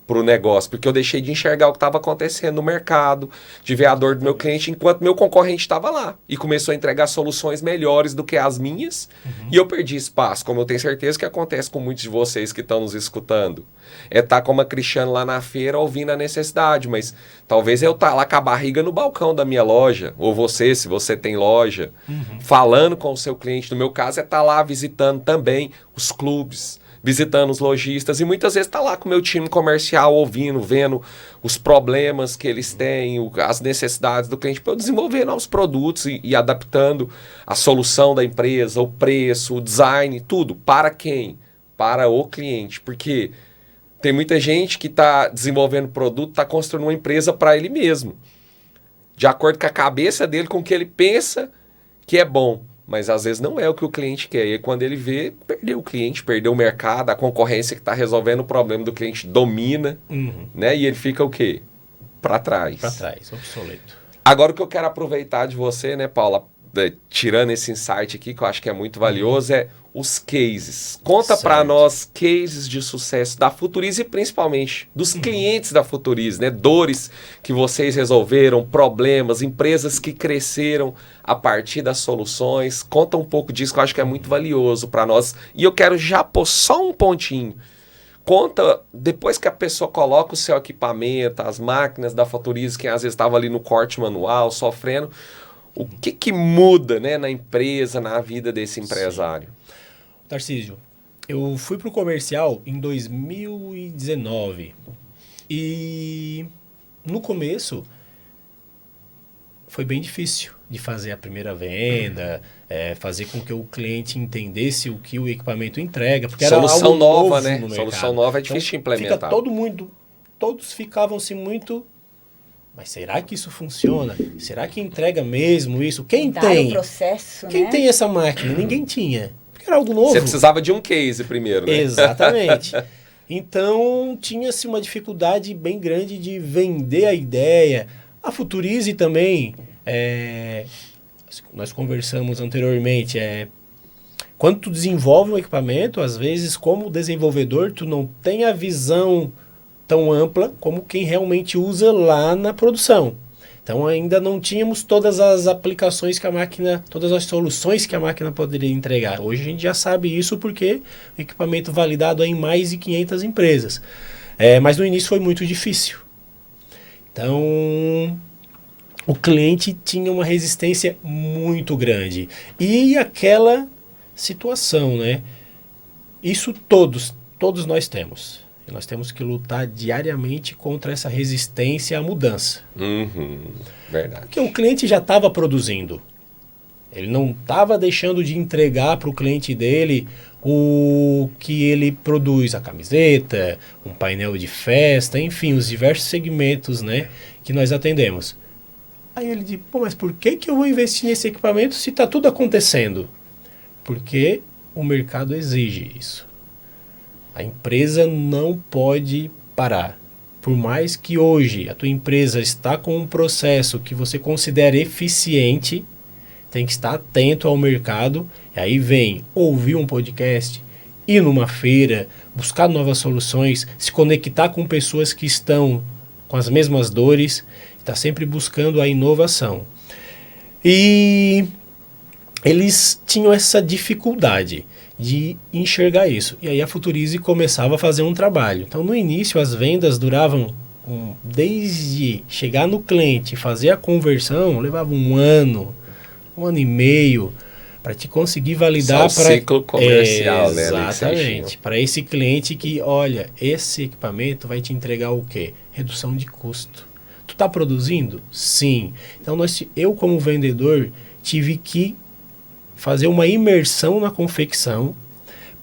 para o negócio, porque eu deixei de enxergar o que estava acontecendo no mercado, de ver a dor do meu cliente, enquanto meu concorrente estava lá e começou a entregar soluções melhores do que as minhas, e eu perdi espaço, como eu tenho certeza que acontece com muitos de vocês que estão nos escutando. É estar como a Cristiane lá na feira ouvindo a necessidade, mas talvez eu estar lá com a barriga no balcão da minha loja, ou você, se você tem loja, falando com o seu cliente. No meu caso é estar lá visitando também os clubes, visitando os lojistas, e muitas vezes tá lá com o meu time comercial, ouvindo, vendo os problemas que eles têm, as necessidades do cliente, para eu desenvolver novos produtos e adaptando a solução da empresa, o preço, o design, tudo. Para quem? Para o cliente. Porque tem muita gente que está desenvolvendo produto, está construindo uma empresa para ele mesmo, de acordo com a cabeça dele, com o que ele pensa que é bom. Mas às vezes não é o que o cliente quer. E quando ele vê, perdeu o cliente, perdeu o mercado, a concorrência que está resolvendo o problema do cliente domina, né? E ele fica o quê? Para trás. Para trás, obsoleto. Agora o que eu quero aproveitar de você, né, Paula, tirando esse insight aqui, que eu acho que é muito valioso, é os cases. Conta para nós cases de sucesso da Futurice e principalmente dos clientes da Futurice, né? Dores que vocês resolveram, problemas, empresas que cresceram a partir das soluções. Conta um pouco disso que eu acho que é muito valioso para nós. E eu quero já pôr só um pontinho. Conta, depois que a pessoa coloca o seu equipamento, as máquinas da Futurice, que às vezes estava ali no corte manual, sofrendo, o que muda, né, na empresa, na vida desse empresário? Tarcísio, eu fui para o comercial em 2019 e no começo foi bem difícil de fazer a primeira venda, fazer com que o cliente entendesse o que o equipamento entrega, porque era solução algo nova, novo né? no Solução mercado. nova é difícil de implementar. Todos ficavam-se muito... Mas será que isso funciona? Será que entrega mesmo isso? Quem tem? O processo, Quem né? tem essa máquina? Ninguém tinha. Porque era algo novo. Você precisava de um case primeiro, né? Exatamente. Então, tinha-se uma dificuldade bem grande de vender a ideia. A Futurice também, nós conversamos anteriormente, quando tu desenvolve um equipamento, às vezes, como desenvolvedor, tu não tem a visão tão ampla como quem realmente usa lá na produção. Então ainda não tínhamos todas as aplicações que a máquina, todas as soluções que a máquina poderia entregar. Hoje a gente já sabe isso porque o equipamento validado é em mais de 500 empresas. Mas no início foi muito difícil. Então o cliente tinha uma resistência muito grande. E aquela situação, né? Isso todos nós temos. E nós temos que lutar diariamente contra essa resistência à mudança. Verdade. Porque o cliente já estava produzindo. Ele não estava deixando de entregar para o cliente dele o que ele produz, a camiseta, um painel de festa, enfim, os diversos segmentos, né, que nós atendemos. Aí ele diz, mas por que eu vou investir nesse equipamento se está tudo acontecendo? Porque o mercado exige isso. A empresa não pode parar. Por mais que hoje a tua empresa está com um processo que você considera eficiente, tem que estar atento ao mercado. E aí vem ouvir um podcast, ir numa feira, buscar novas soluções, se conectar com pessoas que estão com as mesmas dores, está sempre buscando a inovação. E eles tinham essa dificuldade de enxergar isso. E aí a Futurice começava a fazer um trabalho. Então, no início, as vendas duravam, desde chegar no cliente e fazer a conversão, levava um ano e meio, para te conseguir validar para ciclo comercial, né? Exatamente. Para esse cliente que, olha, esse equipamento vai te entregar o quê? Redução de custo. Tu está produzindo? Sim. Então, eu como vendedor, tive que fazer uma imersão na confecção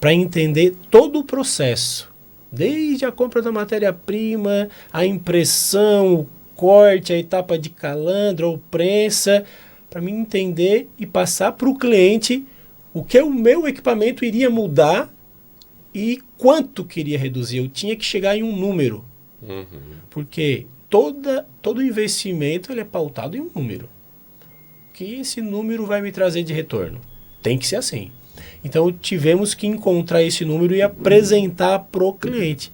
para entender todo o processo, desde a compra da matéria-prima, a impressão, o corte, a etapa de calandra ou prensa, para mim entender e passar para o cliente o que o meu equipamento iria mudar e quanto queria reduzir. Eu tinha que chegar em um número, porque todo investimento ele é pautado em um número. Que esse número vai me trazer de retorno. Tem que ser assim. Então tivemos que encontrar esse número e apresentar pro cliente.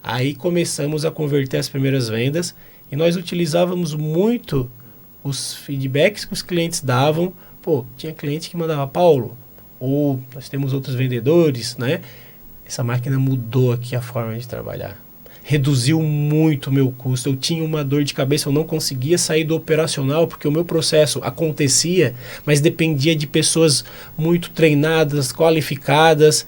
Aí começamos a converter as primeiras vendas e nós utilizávamos muito os feedbacks que os clientes davam. Pô, tinha cliente que mandava, Paulo, ou nós temos outros vendedores, né? Essa máquina mudou aqui a forma de trabalhar. Reduziu muito o meu custo. Eu tinha uma dor de cabeça, eu não conseguia sair do operacional porque o meu processo acontecia, mas dependia de pessoas muito treinadas, qualificadas.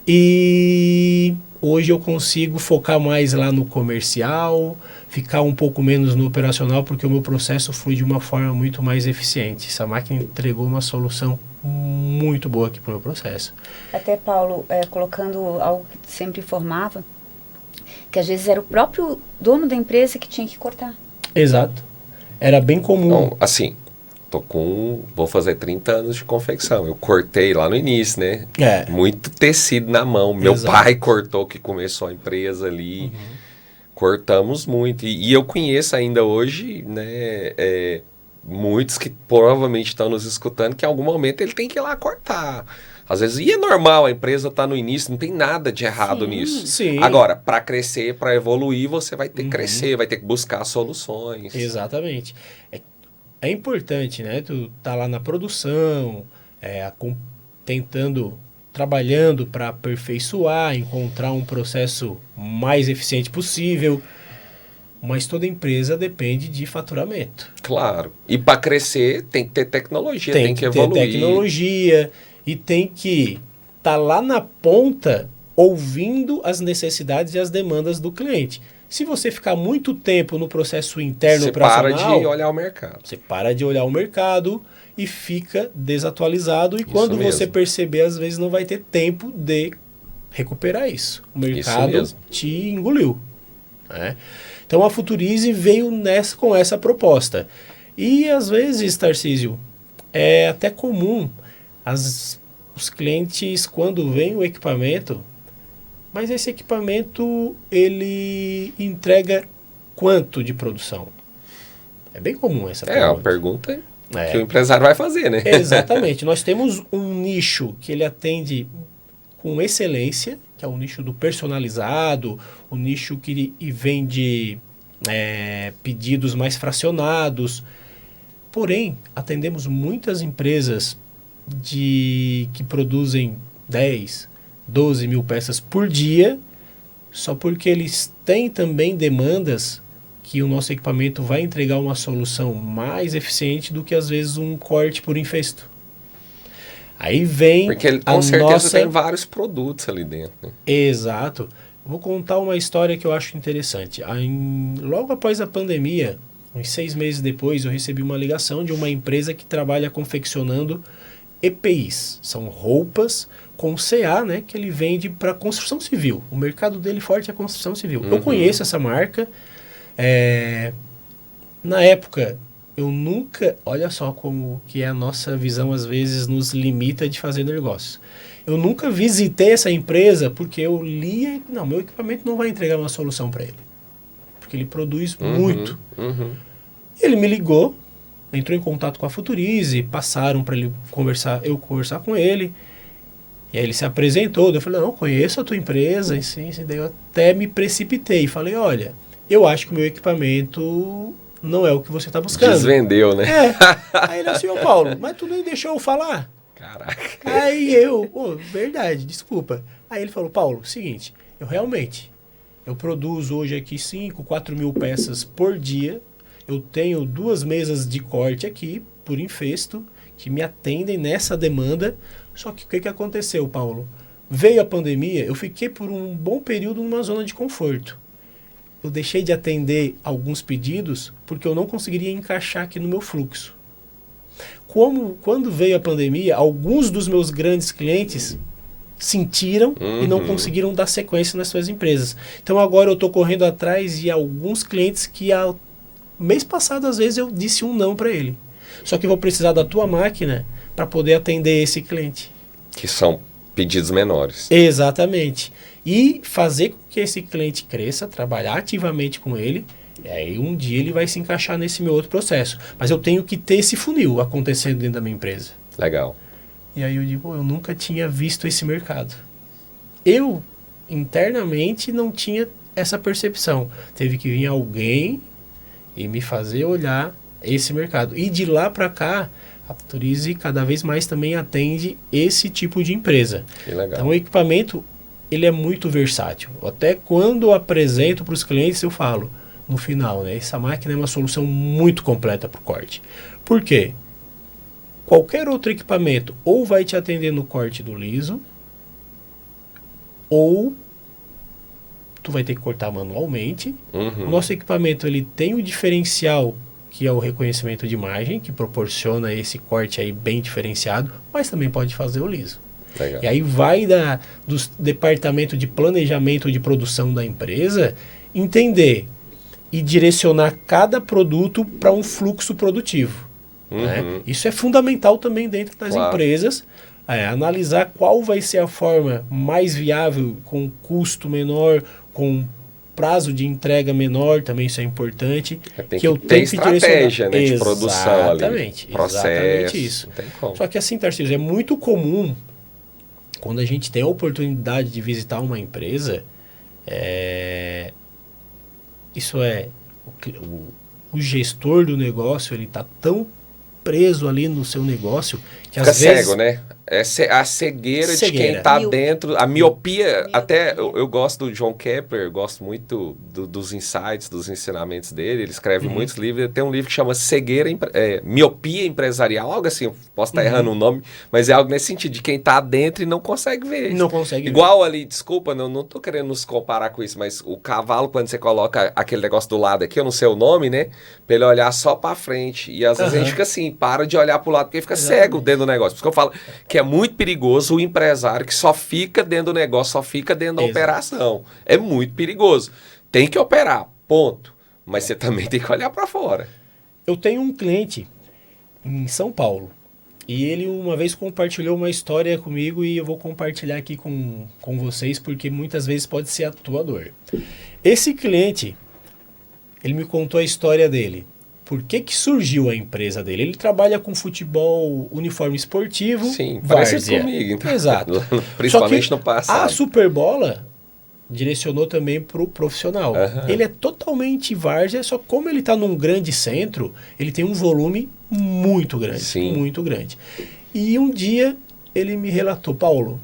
E hoje eu consigo focar mais lá no comercial, ficar um pouco menos no operacional, porque o meu processo flui de uma forma muito mais eficiente. Essa máquina entregou uma solução muito boa aqui para o meu processo. Até, Paulo, colocando algo que sempre informava, que às vezes era o próprio dono da empresa que tinha que cortar. Exato. Era bem comum. Então, assim, vou fazer 30 anos de confecção. Eu cortei lá no início, né? Muito tecido na mão. Meu pai cortou, que começou a empresa ali. Cortamos muito. E eu conheço ainda hoje, né? Muitos que provavelmente estão nos escutando, que em algum momento ele tem que ir lá cortar. Às vezes, e é normal, a empresa está no início, não tem nada de errado nisso. Sim. Agora, para crescer, para evoluir, você vai ter que crescer, vai ter que buscar soluções. Exatamente. É importante, né? Tu tá lá na produção, trabalhando para aperfeiçoar, encontrar um processo mais eficiente possível. Mas toda empresa depende de faturamento. Claro. E para crescer, tem que ter tecnologia, tem que evoluir. Tem tecnologia e tem que estar lá na ponta ouvindo as necessidades e as demandas do cliente. Se você ficar muito tempo no processo interno operacional, você para de olhar o mercado. Você para de olhar o mercado e fica desatualizado. E quando você perceber, às vezes não vai ter tempo de recuperar isso. O mercado te engoliu. Né? Então a Futurize veio com essa proposta. E às vezes, Tarcísio, é até comum os clientes, quando vem o equipamento, mas esse equipamento ele entrega quanto de produção? É bem comum essa pergunta. É uma pergunta que o empresário vai fazer, né? Exatamente. Nós temos um nicho que ele atende com excelência, que é o nicho do personalizado, o nicho que vende pedidos mais fracionados. Porém, atendemos muitas empresas que produzem 10, 12 mil peças por dia, só porque eles têm também demandas que o nosso equipamento vai entregar uma solução mais eficiente do que às vezes um corte por infesto. Aí vem porque com certeza tem vários produtos ali dentro. Né? Exato. Vou contar uma história que eu acho interessante. Logo após a pandemia, uns 6 meses depois, eu recebi uma ligação de uma empresa que trabalha confeccionando EPIs. São roupas com CA, né, que ele vende para construção civil. O mercado dele forte é a construção civil. Eu conheço essa marca. Na época, eu nunca... Olha só como que a nossa visão às vezes nos limita de fazer negócio. Eu nunca visitei essa empresa porque eu lia... Não, meu equipamento não vai entregar uma solução para ele. Porque ele produz muito. Ele me ligou, entrou em contato com a Futurize, passaram para eu conversar com ele. E aí ele se apresentou, eu falei, não, conheço a tua empresa, assim, daí eu até me precipitei. Falei, olha, eu acho que o meu equipamento não é o que você está buscando. Desvendeu, né? Aí ele assim, ô Paulo, mas tu nem deixou eu falar. Caraca. Aí eu, verdade, desculpa. Aí ele falou, Paulo, seguinte, eu produzo hoje aqui 4 mil peças por dia. Eu tenho 2 mesas de corte aqui, por infesto, que me atendem nessa demanda. Só que o que aconteceu, Paulo? Veio a pandemia, eu fiquei por um bom período numa zona de conforto. Eu deixei de atender alguns pedidos porque eu não conseguiria encaixar aqui no meu fluxo. Quando veio a pandemia, alguns dos meus grandes clientes sentiram e não conseguiram dar sequência nas suas empresas. Então agora eu estou correndo atrás de alguns clientes que mês passado, às vezes, eu disse um não para ele. Só que eu vou precisar da tua máquina para poder atender esse cliente. Que são pedidos menores. Exatamente. E fazer com que esse cliente cresça, trabalhar ativamente com ele, e aí um dia ele vai se encaixar nesse meu outro processo. Mas eu tenho que ter esse funil acontecendo dentro da minha empresa. Legal. E aí eu digo, eu nunca tinha visto esse mercado. Eu, internamente, não tinha essa percepção. Teve que vir alguém e me fazer olhar esse mercado. E de lá para cá, a Futurize cada vez mais também atende esse tipo de empresa. Que legal. Então o equipamento, ele é muito versátil. Até quando eu apresento para os clientes, eu falo, no final, né, essa máquina é uma solução muito completa para o corte. Por quê? Qualquer outro equipamento ou vai te atender no corte do liso, ou tu vai ter que cortar manualmente. O nosso equipamento, ele tem o diferencial, que é o reconhecimento de imagem, que proporciona esse corte aí bem diferenciado, mas também pode fazer o liso. Legal. E aí vai do departamento de planejamento de produção da empresa entender e direcionar cada produto para um fluxo produtivo. Né? Isso é fundamental também dentro das empresas, analisar qual vai ser a forma mais viável, com custo menor, com prazo de entrega menor, também isso é importante. Tem que eu ter estratégia, né, de produção ali. Exatamente isso. Não tem como. Só que assim, Tarcísio, é muito comum, quando a gente tem a oportunidade de visitar uma empresa, o gestor do negócio, ele está tão preso ali no seu negócio que fica às vezes... cego, né? É a cegueira de quem está dentro. A miopia, até eu gosto do John Kepler, gosto muito dos insights, dos ensinamentos dele. Ele escreve muitos livros. Ele tem um livro que chama Miopia Empresarial, algo assim. Eu posso estar errando o nome, mas é algo nesse sentido, de quem está dentro e não consegue ver. Não consegue Igual ali, desculpa, não tô querendo nos comparar com isso, mas o cavalo, quando você coloca aquele negócio do lado aqui, eu não sei o nome, né? Pra ele olhar só pra frente. E às vezes a gente fica assim, para de olhar pro lado, porque fica cego dentro do negócio. Por isso que eu falo que é muito perigoso o empresário que só fica dentro do negócio, só fica dentro da operação. É muito perigoso. Tem que operar, ponto. Mas você também tem que olhar para fora. Eu tenho um cliente em São Paulo e ele uma vez compartilhou uma história comigo e eu vou compartilhar aqui com vocês porque muitas vezes pode ser atuador. Esse cliente, ele me contou a história dele. Por que surgiu a empresa dele? Ele trabalha com futebol, uniforme esportivo. Sim, parece comigo. Então. Exato. Principalmente no passado. A Superbola direcionou também para o profissional. Ele é totalmente várzea, só como ele está num grande centro, ele tem um volume muito grande. Sim. Muito grande. E um dia ele me relatou, Paulo,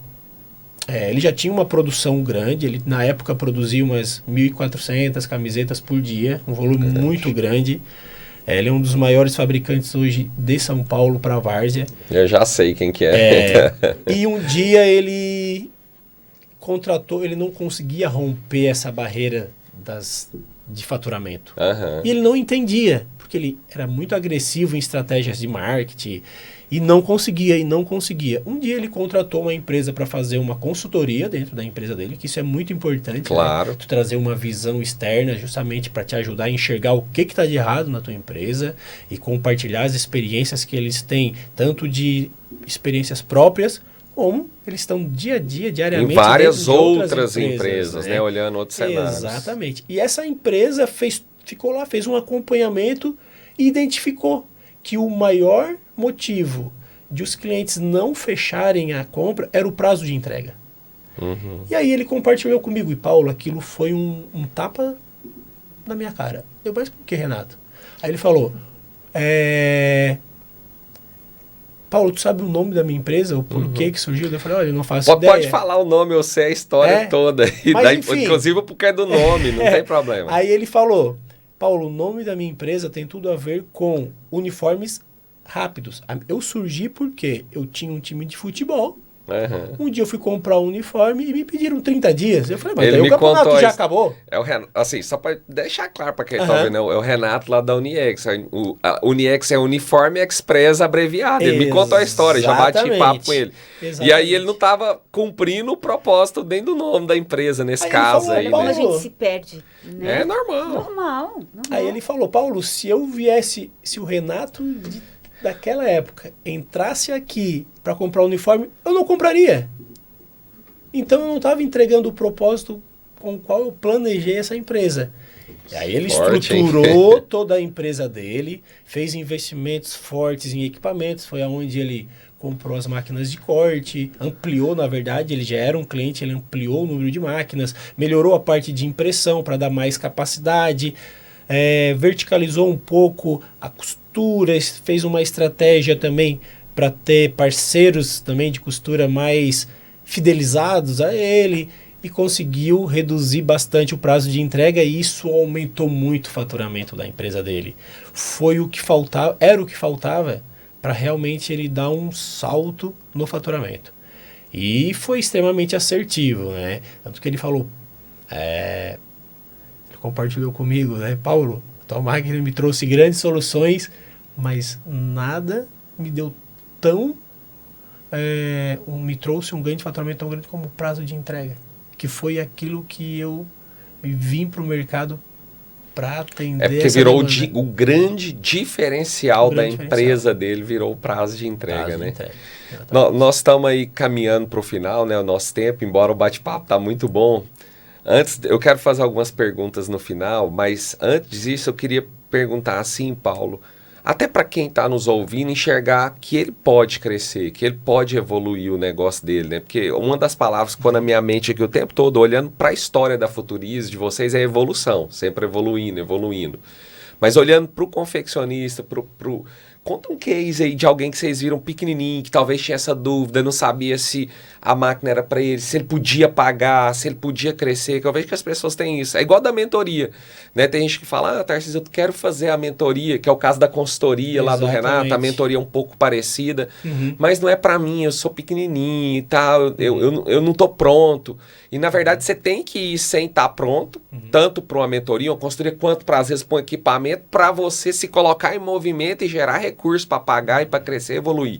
ele já tinha uma produção grande, ele na época produzia umas 1.400 camisetas por dia, um volume muito grande. Ele é um dos maiores fabricantes hoje de São Paulo para várzea. Eu já sei quem que é. E um dia ele contratou, ele não conseguia romper essa barreira de faturamento. E ele não entendia, porque ele era muito agressivo em estratégias de marketing e não conseguia. Um dia ele contratou uma empresa para fazer uma consultoria dentro da empresa dele, que isso é muito importante. Claro. Né? Tu trazer uma visão externa justamente para te ajudar a enxergar o que está de errado na tua empresa e compartilhar as experiências que eles têm, tanto de experiências próprias, como eles estão dia a dia, diariamente, em várias outras empresas, né? Olhando outros cenários. Exatamente. E essa empresa ficou lá, fez um acompanhamento e identificou que o maior motivo de os clientes não fecharem a compra era o prazo de entrega. E aí ele compartilhou comigo, e Paulo, aquilo foi um tapa na minha cara. Eu, mas por que, Renato? Aí ele falou, Paulo, tu sabe o nome da minha empresa? O porquê que surgiu? Eu falei, olha, eu não faço ideia. Pode falar o nome, eu sei a história toda. Enfim, inclusive porque é do nome, não tem problema. Aí ele falou, Paulo, o nome da minha empresa tem tudo a ver com uniformes rápidos. Eu surgi porque eu tinha um time de futebol. Um dia eu fui comprar um uniforme e me pediram 30 dias. Eu falei, mas daí o campeonato já acabou. Assim, só para deixar claro para quem está vendo, é o Renato lá da Uniex. A Uniex é Uniforme Express abreviado. Ele me contou a história, já bati papo com ele. Exatamente. E aí ele não estava cumprindo o propósito dentro do nome da empresa, nesse caso aí. Como a gente se perde. Né? É normal. Normal. Aí ele falou, Paulo, se o Renato daquela época entrasse aqui para comprar um uniforme, eu não compraria. Então eu não estava entregando o propósito com o qual eu planejei essa empresa. E aí ele estruturou toda a empresa dele, fez investimentos fortes em equipamentos, foi aonde ele comprou as máquinas de corte, ampliou, na verdade, ele já era um cliente, ele ampliou o número de máquinas, melhorou a parte de impressão para dar mais capacidade, verticalizou um pouco a costura, fez uma estratégia também para ter parceiros também de costura mais fidelizados a ele e conseguiu reduzir bastante o prazo de entrega e isso aumentou muito o faturamento da empresa dele. Foi o que faltava, era o que faltava para realmente ele dar um salto no faturamento. E foi extremamente assertivo, né? Tanto que ele falou, ele compartilhou comigo, né? Paulo, a tua máquina me trouxe grandes soluções, mas nada me deu me trouxe um ganho de faturamento tão grande como o prazo de entrega, que foi aquilo que eu vim para o mercado para atender. Porque virou o grande diferencial da empresa dele, virou o prazo de entrega, né? Nós estamos aí caminhando para o final, né? O nosso tempo, embora o bate-papo tá muito bom. Antes, eu quero fazer algumas perguntas no final, mas antes disso eu queria perguntar assim, Paulo, até para quem está nos ouvindo, enxergar que ele pode crescer, que ele pode evoluir o negócio dele, né? Porque uma das palavras que ficou na minha mente aqui o tempo todo, olhando para a história da Futurice de vocês, é evolução, sempre evoluindo. Mas olhando para o confeccionista, conta um case aí de alguém que vocês viram pequenininho, que talvez tinha essa dúvida, não sabia se a máquina era para ele, se ele podia pagar, se ele podia crescer, que eu vejo que as pessoas têm isso. É igual da mentoria, né? Tem gente que fala, Tarcísio, eu quero fazer a mentoria, que é o caso da consultoria lá do Renato, a mentoria é um pouco parecida, mas não é para mim, eu sou pequenininho e tal, eu não tô pronto. E na verdade você tem que ir sem estar pronto, tanto para uma mentoria, uma consultoria, quanto para às vezes para um equipamento, para você se colocar em movimento e gerar recursos para pagar e para crescer e evoluir.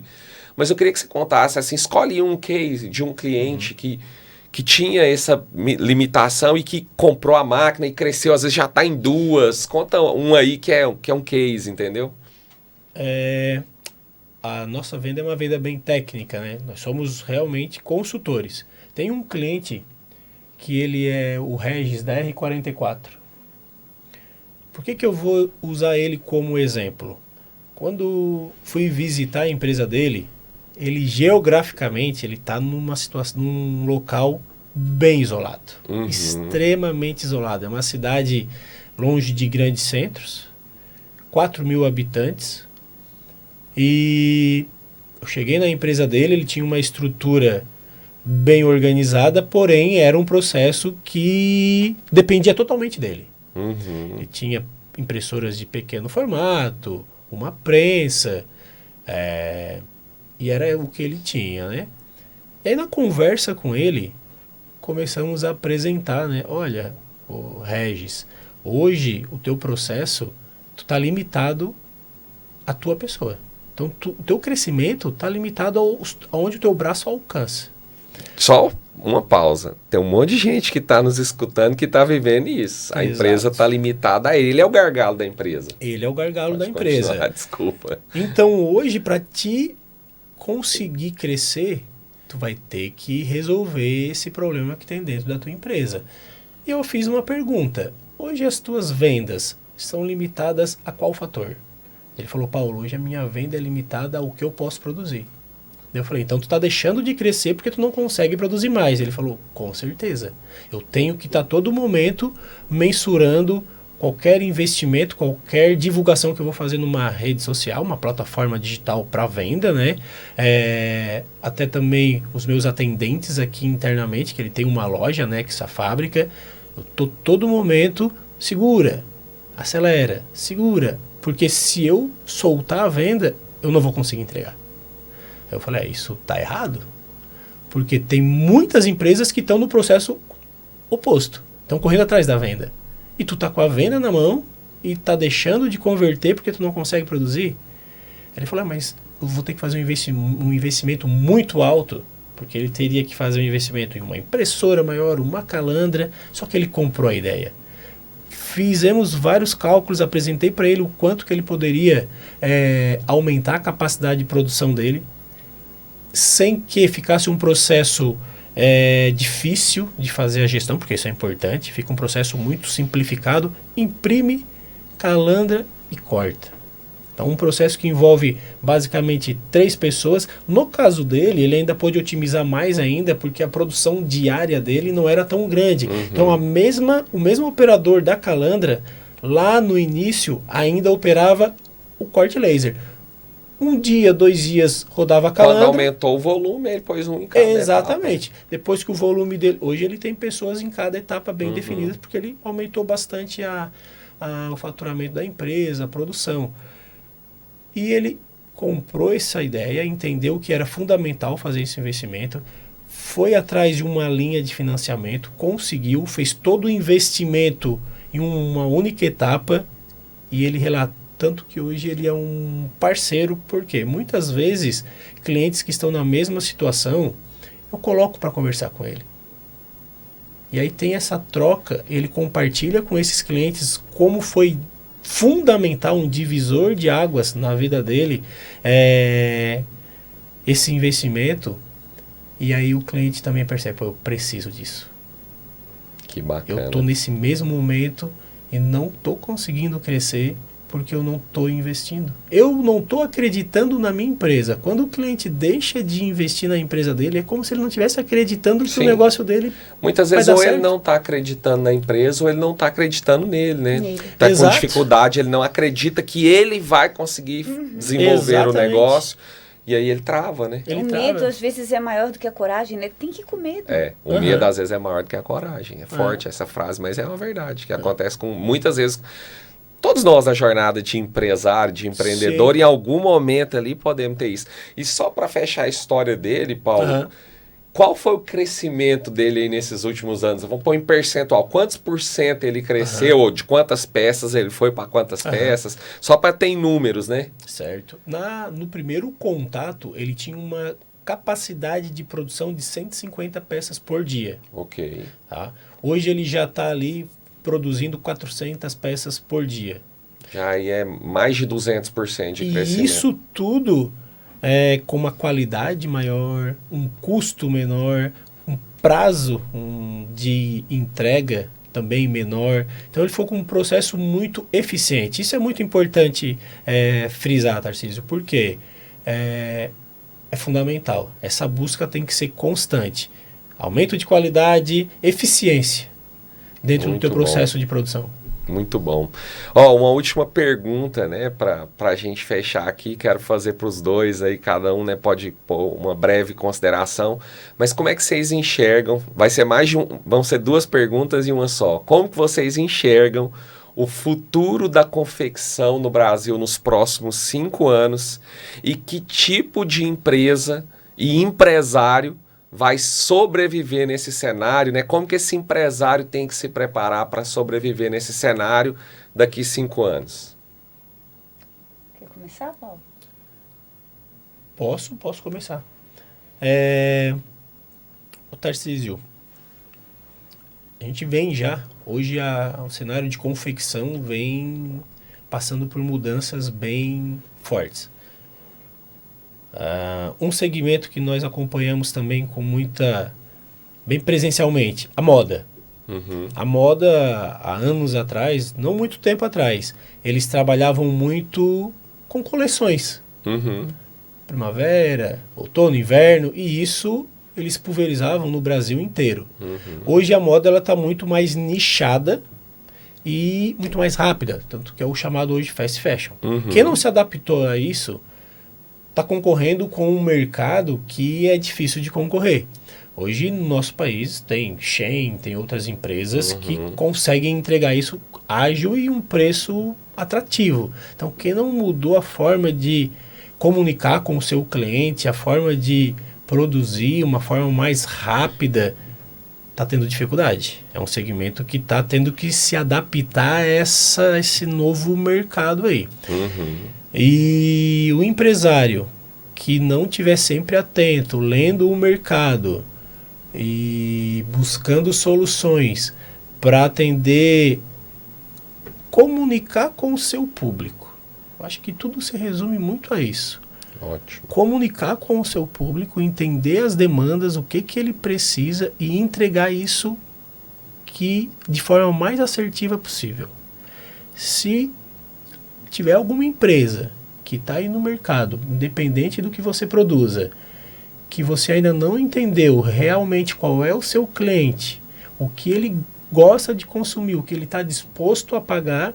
Mas eu queria que você contasse, assim, escolhe um case de um cliente que tinha essa limitação e que comprou a máquina e cresceu, às vezes já está em duas. Conta um aí que é um case, entendeu? A nossa venda é uma venda bem técnica, né? Nós somos realmente consultores. Tem um cliente que ele é o Regis da R44. Por que eu vou usar ele como exemplo? Quando fui visitar a empresa dele, ele geograficamente ele está numa situação, num local bem isolado, extremamente isolado. É uma cidade longe de grandes centros, 4.000 habitantes. E eu cheguei na empresa dele, ele tinha uma estrutura bem organizada, porém era um processo que dependia totalmente dele. Ele tinha impressoras de pequeno formato, uma prensa, e era o que ele tinha, né? E aí na conversa com ele, começamos a apresentar, né? Olha, Regis, hoje o teu processo, tu tá limitado à tua pessoa. Então o teu crescimento tá limitado aonde o teu braço alcança. Só uma pausa. Tem um monte de gente que está nos escutando que está vivendo isso. A empresa está limitada a ele. Ele é o gargalo da empresa. Ele é o gargalo da empresa. Desculpa. Então, hoje, para ti conseguir crescer, tu vai ter que resolver esse problema que tem dentro da tua empresa. E eu fiz uma pergunta. Hoje as tuas vendas são limitadas a qual fator? Ele falou, Paulo, hoje a minha venda é limitada ao que eu posso produzir. Eu falei, então tu tá deixando de crescer porque tu não consegue produzir mais. Ele falou, com certeza. Eu tenho que estar todo momento mensurando qualquer investimento, qualquer divulgação que eu vou fazer numa rede social, uma plataforma digital para venda, né? Até também os meus atendentes aqui internamente, que ele tem uma loja, né, que essa fábrica, eu tô todo momento, segura, acelera, segura, porque se eu soltar a venda, eu não vou conseguir entregar. Eu falei, isso tá errado, porque tem muitas empresas que estão no processo oposto, estão correndo atrás da venda. E tu tá com a venda na mão e tá deixando de converter porque tu não consegue produzir? Ele falou, mas eu vou ter que fazer um investimento muito alto, porque ele teria que fazer um investimento em uma impressora maior, uma calandra, só que ele comprou a ideia. Fizemos vários cálculos, apresentei para ele o quanto que ele poderia aumentar a capacidade de produção dele, sem que ficasse um processo difícil de fazer a gestão, porque isso é importante, fica um processo muito simplificado, imprime, calandra e corta. Então, um processo que envolve basicamente 3 pessoas. No caso dele, ele ainda pôde otimizar mais ainda, porque a produção diária dele não era tão grande. Então, o mesmo operador da Calandra, lá no início, ainda operava o corte laser. Um dia, 2 dias, rodava a Calandra. Quando aumentou o volume, ele pôs um em cada Exatamente. Depois que o volume dele... Hoje ele tem pessoas em cada etapa bem definidas, porque ele aumentou bastante o faturamento da empresa, a produção. E ele comprou essa ideia, entendeu que era fundamental fazer esse investimento, foi atrás de uma linha de financiamento, conseguiu, fez todo o investimento em uma única etapa, e ele relata tanto que hoje ele é um parceiro, porque muitas vezes clientes que estão na mesma situação, eu coloco para conversar com ele. E aí tem essa troca, ele compartilha com esses clientes como foi fundamental, um divisor de águas na vida dele, esse investimento, e aí o cliente também percebe, eu preciso disso. Que bacana. Eu estou nesse mesmo momento e não estou conseguindo crescer porque eu não estou investindo. Eu não estou acreditando na minha empresa. Quando o cliente deixa de investir na empresa dele, é como se ele não estivesse acreditando que o negócio dele muitas vezes ou ele não está acreditando na empresa ou ele não está acreditando nele, né? Está com dificuldade, ele não acredita que ele vai conseguir desenvolver o negócio. E aí ele trava, né? O medo, às vezes, é maior do que a coragem, né? Tem que ir com medo. O medo, às vezes, é maior do que a coragem. É forte essa frase, mas é uma verdade. Que acontece com, muitas vezes... Todos nós na jornada de empresário, de empreendedor, em algum momento ali podemos ter isso. E só para fechar a história dele, Paulo, qual foi o crescimento dele aí nesses últimos anos? Vamos pôr em percentual. Quantos por cento ele cresceu? Ou de quantas peças ele foi para quantas peças? Só para ter números, né? Certo. No primeiro contato, ele tinha uma capacidade de produção de 150 peças por dia. Ok. Tá? Hoje ele já está ali produzindo 400 peças por dia. Já aí é mais de 200% de crescimento. E isso tudo com uma qualidade maior, um custo menor, um prazo de entrega também menor. Então ele foi com um processo muito eficiente. Isso é muito importante frisar, Tarcísio, porque é fundamental. Essa busca tem que ser constante. Aumento de qualidade, eficiência dentro do teu processo de produção. Muito bom. Uma última pergunta, né, para a gente fechar aqui, quero fazer para os dois aí, cada um, né, pode pôr uma breve consideração, mas como é que vocês enxergam, vão ser 2 perguntas e uma só, como que vocês enxergam o futuro da confecção no Brasil nos próximos 5 anos e que tipo de empresa e empresário vai sobreviver nesse cenário, né? Como que esse empresário tem que se preparar para sobreviver nesse cenário daqui 5 anos? Quer começar, Paulo? Posso começar. O Tarcísio, a gente vem já, hoje o cenário de confecção vem passando por mudanças bem fortes. Um segmento que nós acompanhamos também bem presencialmente, a moda. A moda, há anos atrás, não muito tempo atrás, eles trabalhavam muito com coleções. Primavera, outono, inverno, e isso eles pulverizavam no Brasil inteiro. Hoje a moda está muito mais nichada e muito mais rápida, tanto que é o chamado hoje fast fashion. Quem não se adaptou a isso está concorrendo com um mercado que é difícil de concorrer. Hoje no nosso país tem Shein, tem outras empresas que conseguem entregar isso ágil e um preço atrativo. Então quem não mudou a forma de comunicar com o seu cliente, a forma de produzir, uma forma mais rápida, está tendo dificuldade. É um segmento que está tendo que se adaptar a esse novo mercado aí. E o empresário que não estiver sempre atento, lendo o mercado e buscando soluções para atender, comunicar com o seu público. Eu acho que tudo se resume muito a isso. Ótimo. Comunicar com o seu público, entender as demandas, o que ele precisa e entregar isso de forma mais assertiva possível. Se tiver alguma empresa que está aí no mercado, independente do que você produza, que você ainda não entendeu realmente qual é o seu cliente, o que ele gosta de consumir, o que ele está disposto a pagar,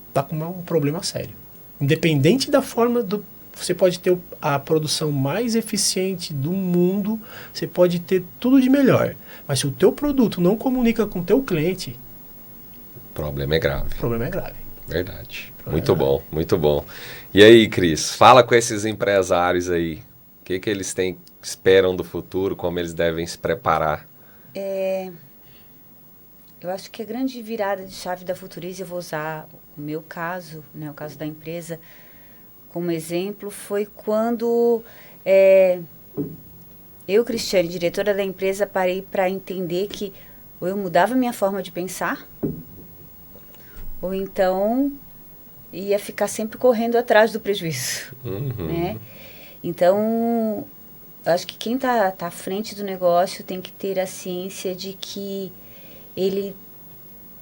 está com um problema sério. Independente da forma você pode ter a produção mais eficiente do mundo, você pode ter tudo de melhor, mas se o teu produto não comunica com o teu cliente, O problema é grave. o problema é grave. Verdade. Muito bom, muito bom. E aí, Cris, fala com esses empresários aí. O que eles esperam do futuro, como eles devem se preparar? Eu acho que a grande virada de chave da Futurice, eu vou usar o meu caso, né, o caso da empresa, como exemplo, foi quando eu, Cristiane, diretora da empresa, parei para entender que ou eu mudava minha forma de pensar, ou então ia ficar sempre correndo atrás do prejuízo, né? Então, eu acho que quem tá à frente do negócio tem que ter a ciência de que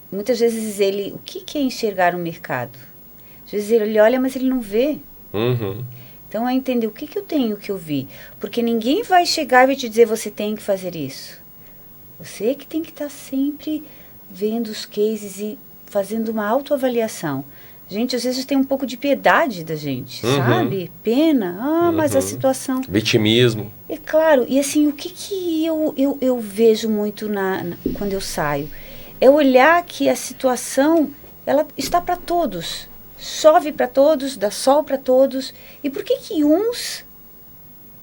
muitas vezes o que é enxergar o mercado? Às vezes ele olha, mas ele não vê. Então, é entender o que eu tenho que ouvir. Porque ninguém vai chegar e vai te dizer, você tem que fazer isso. Você que tem que estar sempre vendo os cases e fazendo uma autoavaliação. A gente, às vezes, tem um pouco de piedade da gente, sabe? Pena. Mas a situação... Vitimismo. É claro. E, assim, o que eu vejo muito quando eu saio? É olhar que a situação, ela está para todos. Chove para todos, dá sol para todos. E por que uns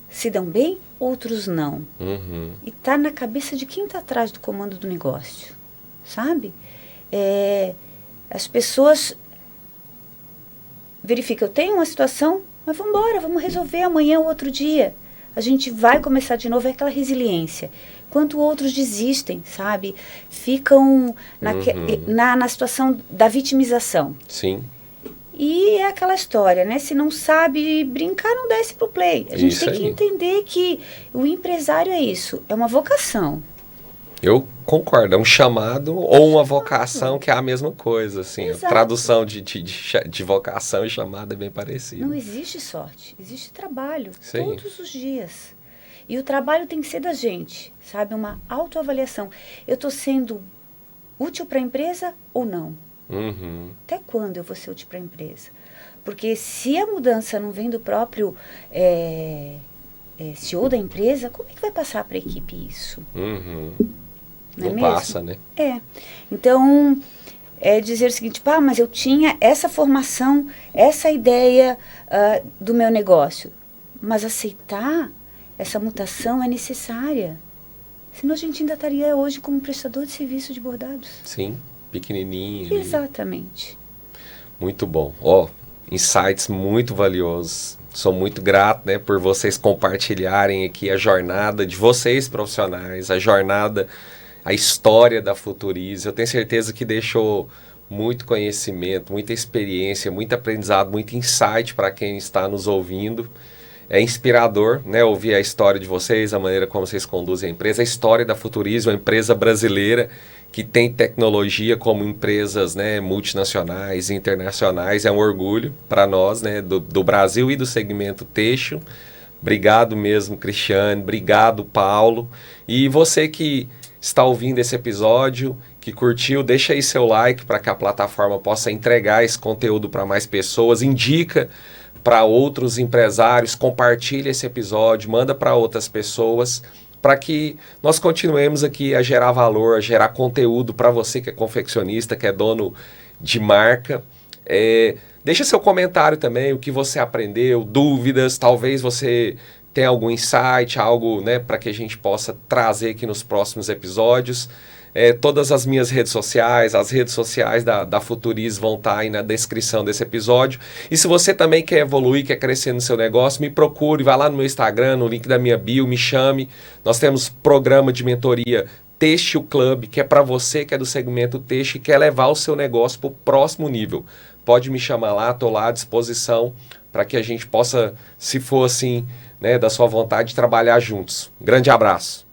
se dão bem, outros não? E está na cabeça de quem está atrás do comando do negócio, sabe? As pessoas verificam, eu tenho uma situação, mas vamos embora, vamos resolver amanhã ou outro dia. A gente vai começar de novo, é aquela resiliência. Enquanto outros desistem, sabe? Ficam na situação da vitimização. Sim. E é aquela história, né? Se não sabe brincar, não desce pro play. A gente tem que entender que o empresário é isso, é uma vocação. Eu concordo, é um chamado ou uma vocação que é a mesma coisa, assim. Exato. A tradução de vocação e chamada é bem parecida. Não existe sorte, existe trabalho, Sim. todos os dias. E o trabalho tem que ser da gente, sabe? Uma autoavaliação. Eu estou sendo útil para a empresa ou não? Até quando eu vou ser útil para a empresa? Porque se a mudança não vem do próprio CEO da empresa, como é que vai passar para a equipe isso? Não passa, né? Então, é dizer o seguinte, mas eu tinha essa formação, essa ideia do meu negócio. Mas aceitar essa mutação é necessária. Senão a gente ainda estaria hoje como prestador de serviço de bordados. Sim, pequenininho. Exatamente. Muito bom. Insights muito valiosos. Sou muito grato, né, por vocês compartilharem aqui a jornada de vocês profissionais, a história da Futurice. Eu tenho certeza que deixou muito conhecimento, muita experiência, muito aprendizado, muito insight para quem está nos ouvindo. É inspirador, né, ouvir a história de vocês, a maneira como vocês conduzem a empresa, a história da Futurice, uma empresa brasileira que tem tecnologia como empresas, né, multinacionais e internacionais. É um orgulho para nós, né, do Brasil e do segmento têxtil. Obrigado mesmo, Cristiane. Obrigado, Paulo. E você que está ouvindo esse episódio, que curtiu, deixa aí seu like para que a plataforma possa entregar esse conteúdo para mais pessoas. Indica para outros empresários, compartilha esse episódio, manda para outras pessoas, para que nós continuemos aqui a gerar valor, a gerar conteúdo para você que é confeccionista, que é dono de marca. Deixa seu comentário também, o que você aprendeu, dúvidas, talvez você tenha algum insight, algo, né, para que a gente possa trazer aqui nos próximos episódios. Todas as minhas redes sociais, as redes sociais da Futurice vão estar aí na descrição desse episódio. E se você também quer evoluir, quer crescer no seu negócio, me procure, vai lá no meu Instagram, no link da minha bio, me chame. Nós temos programa de mentoria Têxtil Club, que é para você que é do segmento têxtil e quer levar o seu negócio para o próximo nível. Pode me chamar lá, estou lá à disposição para que a gente possa, se for assim, né, da sua vontade, trabalhar juntos. Um grande abraço.